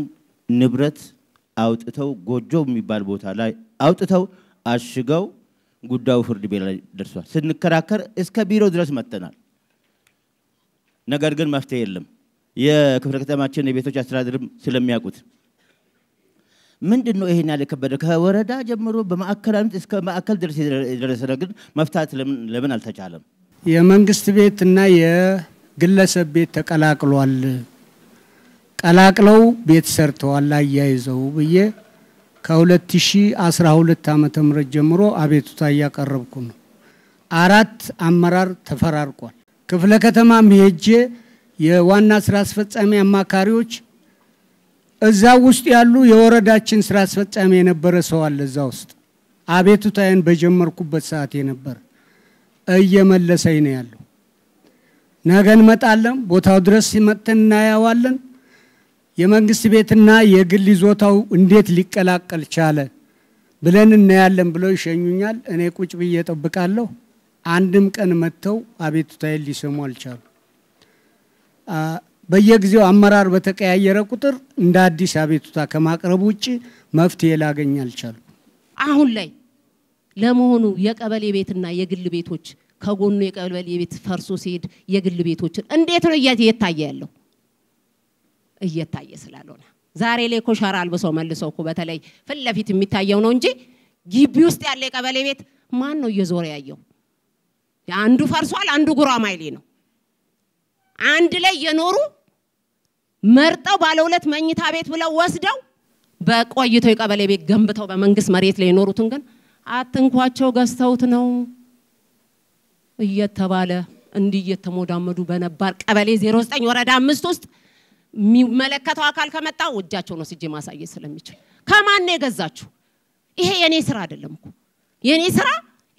ንብረት አውጥተው ጎጆ የሚባል ቦታ ላይ አውጥተው አሽገው ጉዳዩ ፍርድ ቤት ላይ ደርሷል። ስንከራከር እስከ ቢሮ ድረስ መጥተናል። ነገር ግን መፍትሄ የለም። የክፍለ ከተማችን የቤቶች አስተዳደርም ስለሚያውቁት ምንድነው ይሄን ያለ ከበደ ከወረዳ ጀምሮ በማዕከላዊት እስከ ማዕከል ድረስ የደረሰ ነገር መፍታት ለምን አልተቻለም? የመንግስት ቤትና የግለሰብ ቤት ተቀላቅሏል። ቀላቅለው ቤት ሰርተዋል አያይዘው ብዬ ከ2012 ዓመተ ምህረት ጀምሮ አቤቱታ ያቀረብኩ ነው። 4 አመራር ተፈራርቋል። ክፍለ ከተማም ሄጄ የዋና ስራ አስፈጻሚ አማካሪዎች እዛ ውስጥ ያሉ የወረዳችን ስራ አስፈጻሚ የነበረ ሰው አለ እዛ ውስጥ አቤቱታዬን በጀመርኩበት ሰዓት የነበረ እየመለሰኝ ነው ያለው። ነገ እንመጣለን፣ ቦታው ድረስ መጥተን እናያዋለን። የመንግስት ቤትና የግል ይዞታው እንዴት ሊቀላቀል ቻለ ብለን እናያለን ብለው ይሸኙኛል። እኔ ቁጭ ብዬ እጠብቃለሁ። አንድም ቀን መጥተው አቤቱታዬን ሊሰሙ አልቻሉ። በየጊዜው አመራር በተቀያየረ ቁጥር እንደ አዲስ አቤቱታ ከማቅረብ ውጪ መፍትሄ ላገኝ አልቻሉ። አሁን ላይ ለመሆኑ የቀበሌ ቤትና የግል ቤቶች ከጎኑ የቀበሌ ቤት ፈርሶ ሲሄድ የግል ቤቶችን እንዴት ነው እየታየ ያለው? እየታየ ስላልሆነ ዛሬ ላይ ኮሻራ አልበሰው መልሰው እኮ በተለይ ፊት ለፊት የሚታየው ነው እንጂ ግቢ ውስጥ ያለ የቀበሌ ቤት ማን ነው እየዞረ ያየው? አንዱ ፈርሷል፣ አንዱ ጉራማይሌ ነው። አንድ ላይ የኖሩ መርጠው ባለ 2 መኝታ ቤት ብለው ወስደው በቆይተው የቀበሌ ቤት ገንብተው በመንግስት መሬት ላይ የኖሩትን ግን አትንኳቸው ገዝተውት ነው እየተባለ እንዲህ እየተሞዳመዱ በነባር ቀበሌ 09 ወረዳ 5 ውስጥ የሚመለከተው አካል ከመጣው እጃቸው ነው ሲጄ ማሳየት ስለሚችል ከማን ነው የገዛችሁ? ይሄ የኔ ስራ አይደለም እኮ የኔ ስራ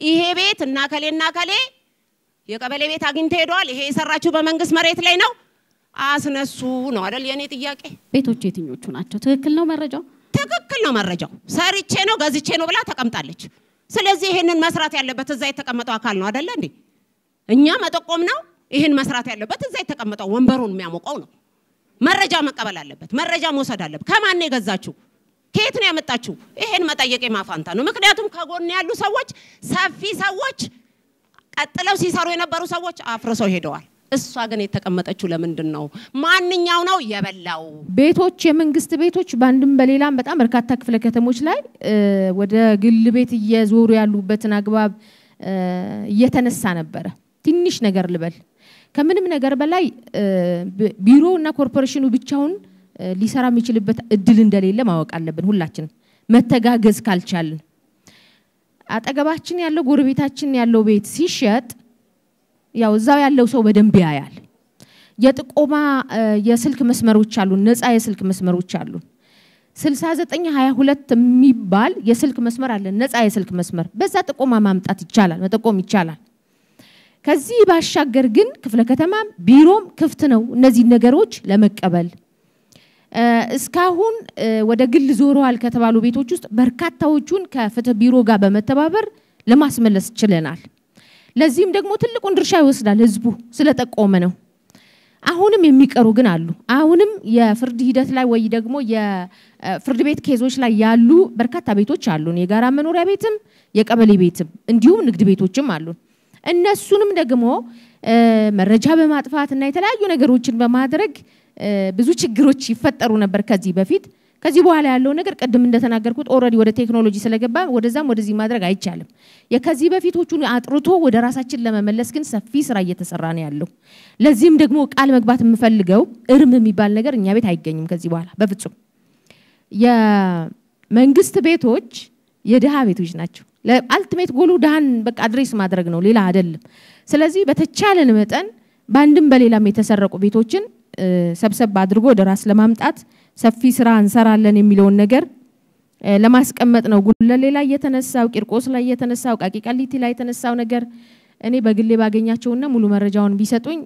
ይሄ ቤት እና ከሌ የቀበሌ ቤት አግኝተው ሄደዋል። ይሄ የሰራችሁ በመንግስት መሬት ላይ ነው አስነሱ ነው አይደል? የኔ ጥያቄ ቤቶች የትኞቹ ናቸው? ትክክል ነው መረጃው? ትክክል ነው መረጃው። ሰርቼ ነው ገዝቼ ነው ብላ ተቀምጣለች። ስለዚህ ይሄንን መስራት ያለበት እዛ የተቀመጠው አካል ነው አይደል እንዴ? እኛ መጠቆም ነው። ይሄን መስራት ያለበት እዛ የተቀመጠው ወንበሩን የሚያሞቀው ነው። መረጃ መቀበል አለበት። መረጃ መውሰድ አለበት። ከማን ነው የገዛችሁ? ከየት ነው ያመጣችሁ? ይሄን መጠየቅ የማፋንታ ነው። ምክንያቱም ከጎን ያሉ ሰዎች ሰፊ ሰዎች ቀጥለው ሲሰሩ የነበሩ ሰዎች አፍርሰው ሄደዋል። እሷ ግን የተቀመጠችው ለምንድን ነው? ማንኛው ነው የበላው? ቤቶች የመንግስት ቤቶች ባንድም በሌላም በጣም በርካታ ክፍለ ከተሞች ላይ ወደ ግል ቤት እየዞሩ ያሉበትን አግባብ እየተነሳ ነበረ። ትንሽ ነገር ልበል፣ ከምንም ነገር በላይ ቢሮውና ኮርፖሬሽኑ ብቻውን ሊሰራ የሚችልበት እድል እንደሌለ ማወቅ አለብን። ሁላችን መተጋገዝ ካልቻልን አጠገባችን ያለው ጎረቤታችን ያለው ቤት ሲሸጥ ያው እዛው ያለው ሰው በደንብ ያያል። የጥቆማ የስልክ መስመሮች አሉ፣ ነፃ የስልክ መስመሮች አሉ። 6922 የሚባል የስልክ መስመር አለ፣ ነፃ የስልክ መስመር። በዛ ጥቆማ ማምጣት ይቻላል፣ መጠቆም ይቻላል። ከዚህ ባሻገር ግን ክፍለ ከተማም ቢሮም ክፍት ነው እነዚህ ነገሮች ለመቀበል። እስካሁን ወደ ግል ዞረዋል ከተባሉ ቤቶች ውስጥ በርካታዎቹን ከፍትህ ቢሮ ጋር በመተባበር ለማስመለስ ችለናል። ለዚህም ደግሞ ትልቁን ድርሻ ይወስዳል ህዝቡ ስለጠቆመ ነው። አሁንም የሚቀሩ ግን አሉ። አሁንም የፍርድ ሂደት ላይ ወይ ደግሞ የፍርድ ቤት ኬዞች ላይ ያሉ በርካታ ቤቶች አሉ። የጋራ መኖሪያ ቤትም የቀበሌ ቤትም እንዲሁም ንግድ ቤቶችም አሉ። እነሱንም ደግሞ መረጃ በማጥፋት እና የተለያዩ ነገሮችን በማድረግ ብዙ ችግሮች ይፈጠሩ ነበር ከዚህ በፊት። ከዚህ በኋላ ያለው ነገር ቀደም እንደተናገርኩት ኦሬዲ ወደ ቴክኖሎጂ ስለገባ ወደዛም ወደዚህ ማድረግ አይቻልም። የከዚህ በፊቶቹን አጥርቶ ወደ ራሳችን ለመመለስ ግን ሰፊ ስራ እየተሰራ ነው ያለው። ለዚህም ደግሞ ቃል መግባት የምፈልገው እርም የሚባል ነገር እኛ ቤት አይገኝም ከዚህ በኋላ በፍጹም። የመንግስት ቤቶች የድሃ ቤቶች ናቸው። ለአልቲሜት ጎሉ ድሃን በቃ አድሬስ ማድረግ ነው ሌላ አይደለም። ስለዚህ በተቻለን መጠን ባንድም በሌላም የተሰረቁ ቤቶችን ሰብሰብ አድርጎ ወደ ራስ ለማምጣት ሰፊ ስራ እንሰራለን የሚለውን ነገር ለማስቀመጥ ነው። ጉለሌ ላይ የተነሳው፣ ቂርቆስ ላይ የተነሳው፣ ቃቂ ቃሊቲ ላይ የተነሳው ነገር እኔ በግሌ ባገኛቸውና ሙሉ መረጃውን ቢሰጡኝ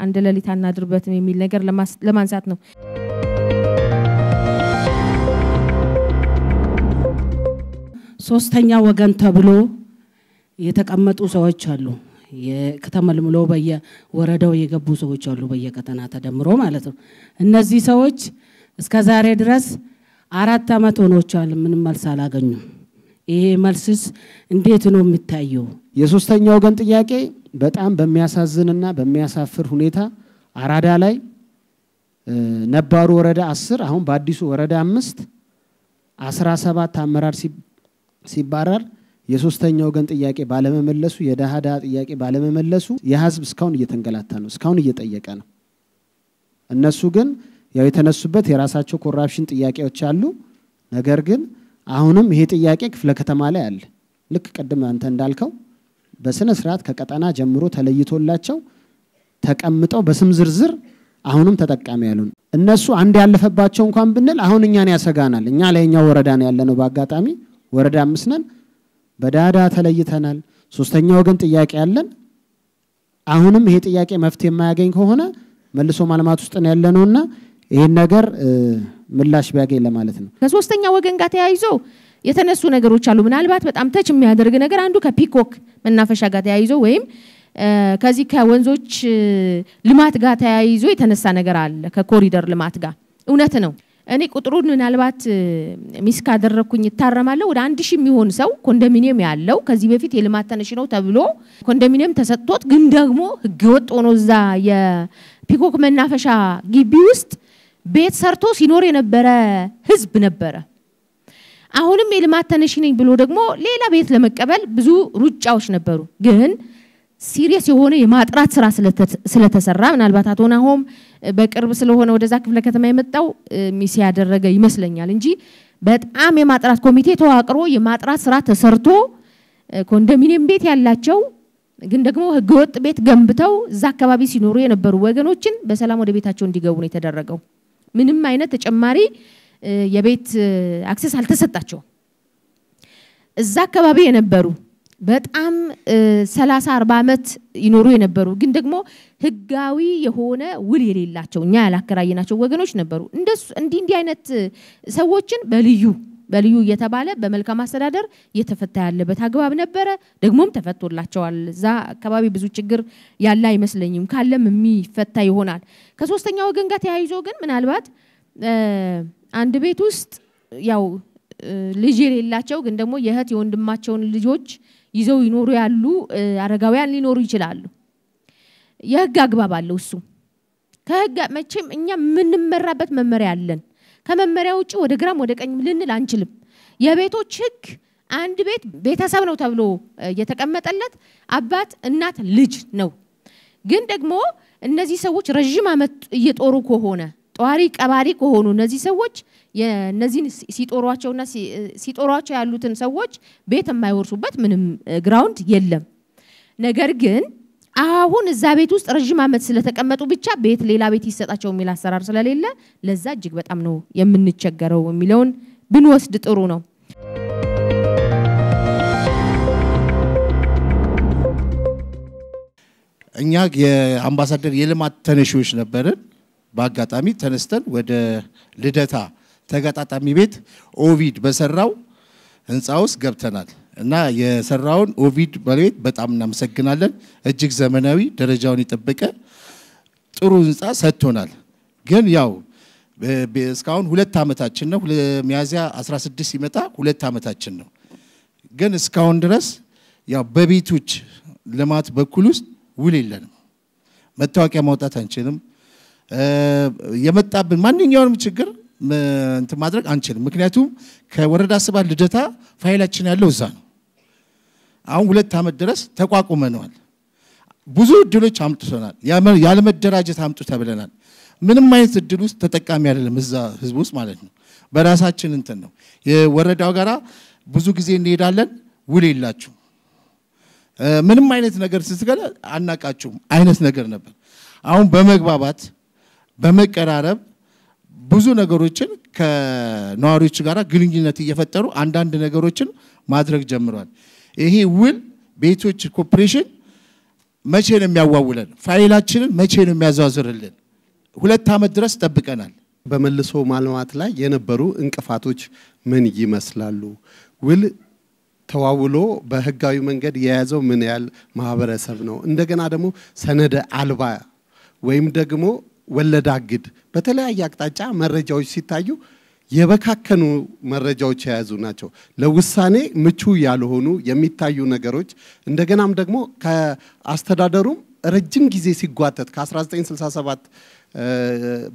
አንድ ሌሊት አናድርበትም የሚል ነገር ለማንሳት ነው። ሶስተኛ ወገን ተብሎ የተቀመጡ ሰዎች አሉ። የከተመልምሎ በየወረዳው የገቡ ሰዎች አሉ በየቀጠና ተደምሮ ማለት ነው። እነዚህ ሰዎች እስከ ዛሬ ድረስ 4 አመት ሆኖቻል ምንም መልስ አላገኙም። ይሄ መልስስ እንዴት ነው የሚታየው? የሶስተኛ ወገን ጥያቄ በጣም በሚያሳዝንና በሚያሳፍር ሁኔታ አራዳ ላይ ነባሩ ወረዳ 10 አሁን በአዲሱ ወረዳ 5 17 አመራር ሲባረር የሶስተኛ ወገን ጥያቄ ባለመመለሱ የዳሃዳ ጥያቄ ባለመመለሱ የህዝብ እስካሁን እየተንገላታ ነው፣ እስካሁን እየጠየቀ ነው። እነሱ ግን ያው የተነሱበት የራሳቸው ኮራፕሽን ጥያቄዎች አሉ። ነገር ግን አሁንም ይሄ ጥያቄ ክፍለ ከተማ ላይ አለ። ልክ ቀደም አንተ እንዳልከው በስነ ስርዓት ከቀጠና ጀምሮ ተለይቶላቸው ተቀምጠው በስም ዝርዝር አሁንም ተጠቃሚ ያሉን እነሱ አንድ ያለፈባቸው እንኳን ብንል አሁን እኛን ያሰጋናል። እኛ ለኛው ወረዳ ነው ያለነው። በአጋጣሚ ወረዳ 5 ነን። በዳዳ ተለይተናል። ሶስተኛ ወገን ጥያቄ ያለን አሁንም ይሄ ጥያቄ መፍትሄ የማያገኝ ከሆነ መልሶ ማልማት ውስጥ ነው ያለነውና ይሄን ነገር ምላሽ ቢያገኝ ለማለት ነው። ከሶስተኛ ወገን ጋር ተያይዞ የተነሱ ነገሮች አሉ። ምናልባት በጣም ተች የሚያደርግ ነገር አንዱ ከፒኮክ መናፈሻ ጋር ተያይዞ ወይም ከዚህ ከወንዞች ልማት ጋር ተያይዞ የተነሳ ነገር አለ። ከኮሪደር ልማት ጋር እውነት ነው። እኔ ቁጥሩን ምናልባት ሚስ ካደረኩኝ ይታረማለሁ። ወደ 1000 የሚሆን ሰው ኮንዶሚኒየም ያለው ከዚህ በፊት የልማት ተነሽ ነው ተብሎ ኮንዶሚኒየም ተሰጥቶት ግን ደግሞ ህገወጥ ሆኖ እዛ የፒኮክ መናፈሻ ግቢ ውስጥ ቤት ሰርቶ ሲኖር የነበረ ህዝብ ነበረ። አሁንም የልማት ተነሽ ነኝ ብሎ ደግሞ ሌላ ቤት ለመቀበል ብዙ ሩጫዎች ነበሩ። ግን ሲሪየስ የሆነ የማጥራት ስራ ስለተሰራ ምናልባት አቶ ናሆም በቅርብ ስለሆነ ወደዛ ክፍለ ከተማ የመጣው ሚስ ያደረገ ይመስለኛል እንጂ በጣም የማጥራት ኮሚቴ ተዋቅሮ የማጥራት ስራ ተሰርቶ ኮንዶሚኒየም ቤት ያላቸው ግን ደግሞ ህገወጥ ቤት ገንብተው እዛ አካባቢ ሲኖሩ የነበሩ ወገኖችን በሰላም ወደ ቤታቸው እንዲገቡ ነው የተደረገው። ምንም አይነት ተጨማሪ የቤት አክሰስ አልተሰጣቸው። እዛ አካባቢ የነበሩ በጣም 30-40 አመት ይኖሩ የነበሩ ግን ደግሞ ህጋዊ የሆነ ውል የሌላቸው እኛ ያላከራየናቸው ወገኖች ነበሩ። እንደሱ እንዲህ አይነት ሰዎችን በልዩ እየተባለ በመልካም አስተዳደር እየተፈታ ያለበት አግባብ ነበረ። ደግሞም ተፈቶላቸዋል። እዛ አካባቢ ብዙ ችግር ያለ አይመስለኝም። ካለም የሚፈታ ይሆናል። ከሶስተኛ ወገን ጋር ተያይዞ ግን ምናልባት አንድ ቤት ውስጥ ያው ልጅ የሌላቸው ግን ደግሞ የእህት የወንድማቸውን ልጆች ይዘው ይኖሩ ያሉ አረጋውያን ሊኖሩ ይችላሉ። የህግ አግባብ አለው እሱ። ከህግ መቼም እኛ ምንመራበት መመሪያ አለን። ከመመሪያ ውጪ ወደ ግራም ወደ ቀኝም ልንል አንችልም። የቤቶች ህግ አንድ ቤት ቤተሰብ ነው ተብሎ የተቀመጠለት አባት፣ እናት፣ ልጅ ነው። ግን ደግሞ እነዚህ ሰዎች ረጅም አመት እየጦሩ ከሆነ ጧሪ ቀባሪ ከሆኑ እነዚህ ሰዎች የነዚህን ሲጦሯቸው ያሉትን ሰዎች ቤት የማይወርሱበት ምንም ግራውንድ የለም። ነገር ግን አሁን እዛ ቤት ውስጥ ረጅም አመት ስለተቀመጡ ብቻ ቤት ሌላ ቤት ይሰጣቸው የሚል አሰራር ስለሌለ ለዛ እጅግ በጣም ነው የምንቸገረው የሚለውን ብንወስድ ጥሩ ነው። እኛ የአምባሳደር የልማት ተነሺዎች ነበርን። በአጋጣሚ ተነስተን ወደ ልደታ ተጋጣጣሚ ቤት ኦቪድ በሰራው ህንፃ ውስጥ ገብተናል እና የሰራውን ኦቪድ ባለቤት በጣም እናመሰግናለን። እጅግ ዘመናዊ ደረጃውን የጠበቀ ጥሩ ህንፃ ሰጥቶናል። ግን ያው እስካሁን 2 ዓመታችን ነው። ሚያዝያ 16 ሲመጣ 2 ዓመታችን ነው። ግን እስካሁን ድረስ ያው በቤቶች ልማት በኩል ውስጥ ውል የለንም። መታወቂያ ማውጣት አንችልም። የመጣብን ማንኛውንም ችግር እንትን ማድረግ አንችልም። ምክንያቱም ከወረዳ 7 ልደታ ፋይላችን ያለው እዛ ነው። አሁን 2 ዓመት ድረስ ተቋቁመናል። ብዙ እድሎች አምጥተናል። ያለ መደራጀት አምጡ ተብለናል። ምንም አይነት እድል ውስጥ ተጠቃሚ አይደለም እዛ ህዝብ ውስጥ ማለት ነው። በራሳችን እንትን ነው የወረዳው ጋራ ብዙ ጊዜ እንሄዳለን። ውል የላችሁ ምንም አይነት ነገር ስትገለ አናቃችሁም አይነት ነገር ነበር። አሁን በመግባባት በመቀራረብ ብዙ ነገሮችን ከነዋሪዎች ጋራ ግንኙነት እየፈጠሩ አንዳንድ ነገሮችን ማድረግ ጀምሯል። ይሄ ውል ቤቶች ኮርፖሬሽን መቼ ነው የሚያዋውለን? ፋይላችንን መቼ ነው የሚያዛዝርልን? 2 ዓመት ድረስ ጠብቀናል። በመልሶ ማልማት ላይ የነበሩ እንቅፋቶች ምን ይመስላሉ? ውል ተዋውሎ በህጋዊ መንገድ የያዘው ምን ያህል ማህበረሰብ ነው? እንደገና ደግሞ ሰነደ አልባ ወይም ደግሞ ወለድ አግድ በተለያየ አቅጣጫ መረጃዎች ሲታዩ የበካከኑ መረጃዎች የያዙ ናቸው። ለውሳኔ ምቹ ያልሆኑ የሚታዩ ነገሮች እንደገናም ደግሞ ከአስተዳደሩም ረጅም ጊዜ ሲጓተት ከ1967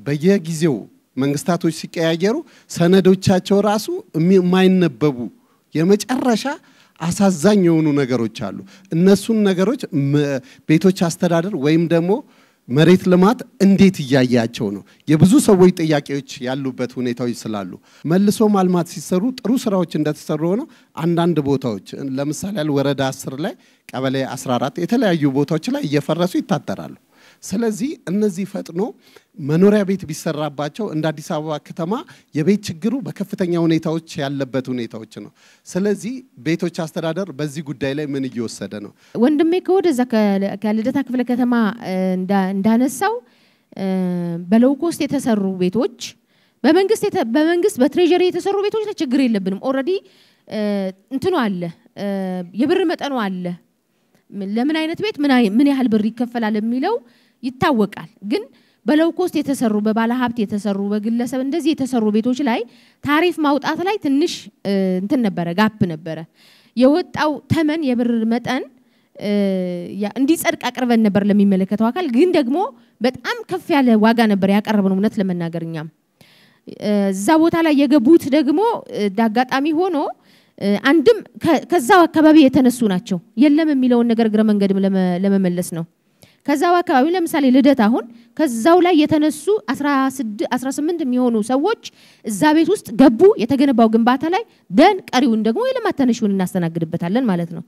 በየጊዜው መንግስታቶች ሲቀያየሩ ሰነዶቻቸው ራሱ የማይነበቡ የመጨረሻ አሳዛኝ የሆኑ ነገሮች አሉ። እነሱን ነገሮች ቤቶች አስተዳደር ወይም ደግሞ መሬት ልማት እንዴት እያያቸው ነው? የብዙ ሰዎች ጥያቄዎች ያሉበት ሁኔታዎች ስላሉ መልሶ ማልማት ሲሰሩ ጥሩ ስራዎች እንደተሰሩ ሆነው አንዳንድ ቦታዎች ለምሳሌ ወረዳ 10 ላይ ቀበሌ 14 የተለያዩ ቦታዎች ላይ እየፈረሱ ይታጠራሉ። ስለዚህ እነዚህ ፈጥኖ መኖሪያ ቤት ቢሰራባቸው እንደ አዲስ አበባ ከተማ የቤት ችግሩ በከፍተኛ ሁኔታዎች ያለበት ሁኔታዎች ነው። ስለዚህ ቤቶች አስተዳደር በዚህ ጉዳይ ላይ ምን እየወሰደ ነው? ወንድሜ ከወደዛ ከልደታ ክፍለ ከተማ እንዳነሳው በሎው ኮስት የተሰሩ ቤቶች በመንግስት በትሬጀሪ የተሰሩ ቤቶች ላይ ችግር የለብንም። ኦሬዲ እንትኑ አለ፣ የብር መጠኑ አለ። ለምን አይነት ቤት ምን ያህል ብር ይከፈላል የሚለው ይታወቃል። ግን በሎው ኮስት የተሰሩ በባለ ሀብት የተሰሩ በግለሰብ እንደዚህ የተሰሩ ቤቶች ላይ ታሪፍ ማውጣት ላይ ትንሽ እንትን ነበረ፣ ጋፕ ነበረ። የወጣው ተመን የብር መጠን እንዲጸድቅ አቅርበን ነበር ለሚመለከተው አካል። ግን ደግሞ በጣም ከፍ ያለ ዋጋ ነበር ያቀረብነው እውነት ለመናገርኛም እዛ ቦታ ላይ የገቡት ደግሞ ዳጋጣሚ ሆኖ አንድም ከዛው አካባቢ የተነሱ ናቸው። የለም የሚለውን ነገር ግረ መንገድም ለመመለስ ነው። ከዛው አካባቢ ለምሳሌ ልደት አሁን ከዛው ላይ የተነሱ 18 የሚሆኑ ሰዎች እዛ ቤት ውስጥ ገቡ የተገነባው ግንባታ ላይ ደን ቀሪውን ደግሞ የልማት ተነሺውን እናስተናግድበታለን ማለት ነው።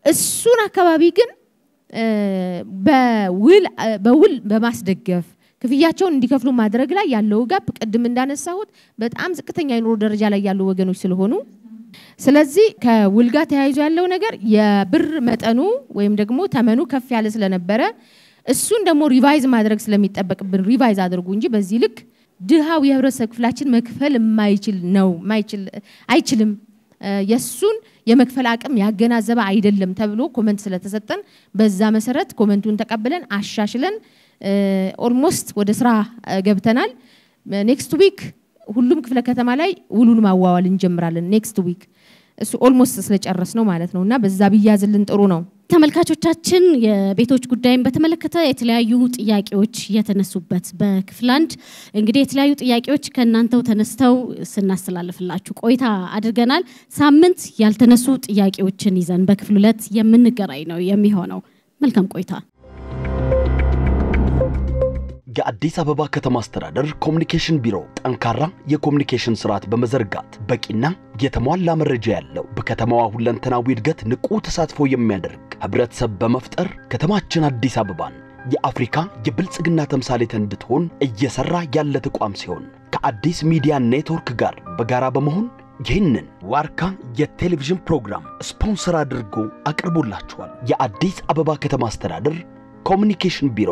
እሱን አካባቢ ግን በውል በማስደገፍ ክፍያቸውን እንዲከፍሉ ማድረግ ላይ ያለው ጋፕ ቅድም እንዳነሳሁት በጣም ዝቅተኛ የኑሮ ደረጃ ላይ ያሉ ወገኖች ስለሆኑ ስለዚህ ከውል ጋር ተያይዞ ያለው ነገር የብር መጠኑ ወይም ደግሞ ተመኑ ከፍ ያለ ስለነበረ እሱን ደግሞ ሪቫይዝ ማድረግ ስለሚጠበቅብን ሪቫይዝ አድርጉ እንጂ በዚህ ልክ ድሃው የህብረተሰብ ክፍላችን መክፈል አይችልም የሱን የመክፈል አቅም ያገናዘበ አይደለም ተብሎ ኮሜንት ስለተሰጠን በዛ መሰረት ኮሜንቱን ተቀበለን አሻሽለን ኦልሞስት ወደ ስራ ገብተናል። ኔክስት ዊክ ሁሉም ክፍለ ከተማ ላይ ውሉን ማዋዋል እንጀምራለን። ኔክስት ዊክ እሱ ኦልሞስት ስለጨረስ ነው ማለት ነውና በዛ ቢያዝልን ጥሩ ነው። ተመልካቾቻችን የቤቶች ጉዳይን በተመለከተ የተለያዩ ጥያቄዎች የተነሱበት በክፍል 1 እንግዲህ የተለያዩ ጥያቄዎች ከናንተው ተነስተው ስናስተላልፍላችሁ ቆይታ አድርገናል። ሳምንት ያልተነሱ ጥያቄዎችን ይዘን በክፍል 2 የምንገናኝ ነው የሚሆነው። መልካም ቆይታ። የአዲስ አበባ ከተማ አስተዳደር ኮሙኒኬሽን ቢሮ ጠንካራ የኮሙኒኬሽን ስርዓት በመዘርጋት በቂና የተሟላ መረጃ ያለው በከተማዋ ሁለንተናዊ እድገት ንቁ ተሳትፎ የሚያደርግ ህብረተሰብ በመፍጠር ከተማችን አዲስ አበባን የአፍሪካ የብልጽግና ተምሳሌት እንድትሆን እየሰራ ያለ ተቋም ሲሆን ከአዲስ ሚዲያ ኔትወርክ ጋር በጋራ በመሆን ይህንን ዋርካ የቴሌቪዥን ፕሮግራም ስፖንሰር አድርጎ አቅርቦላችኋል። የአዲስ አበባ ከተማ አስተዳደር ኮሚኒኬሽን ቢሮ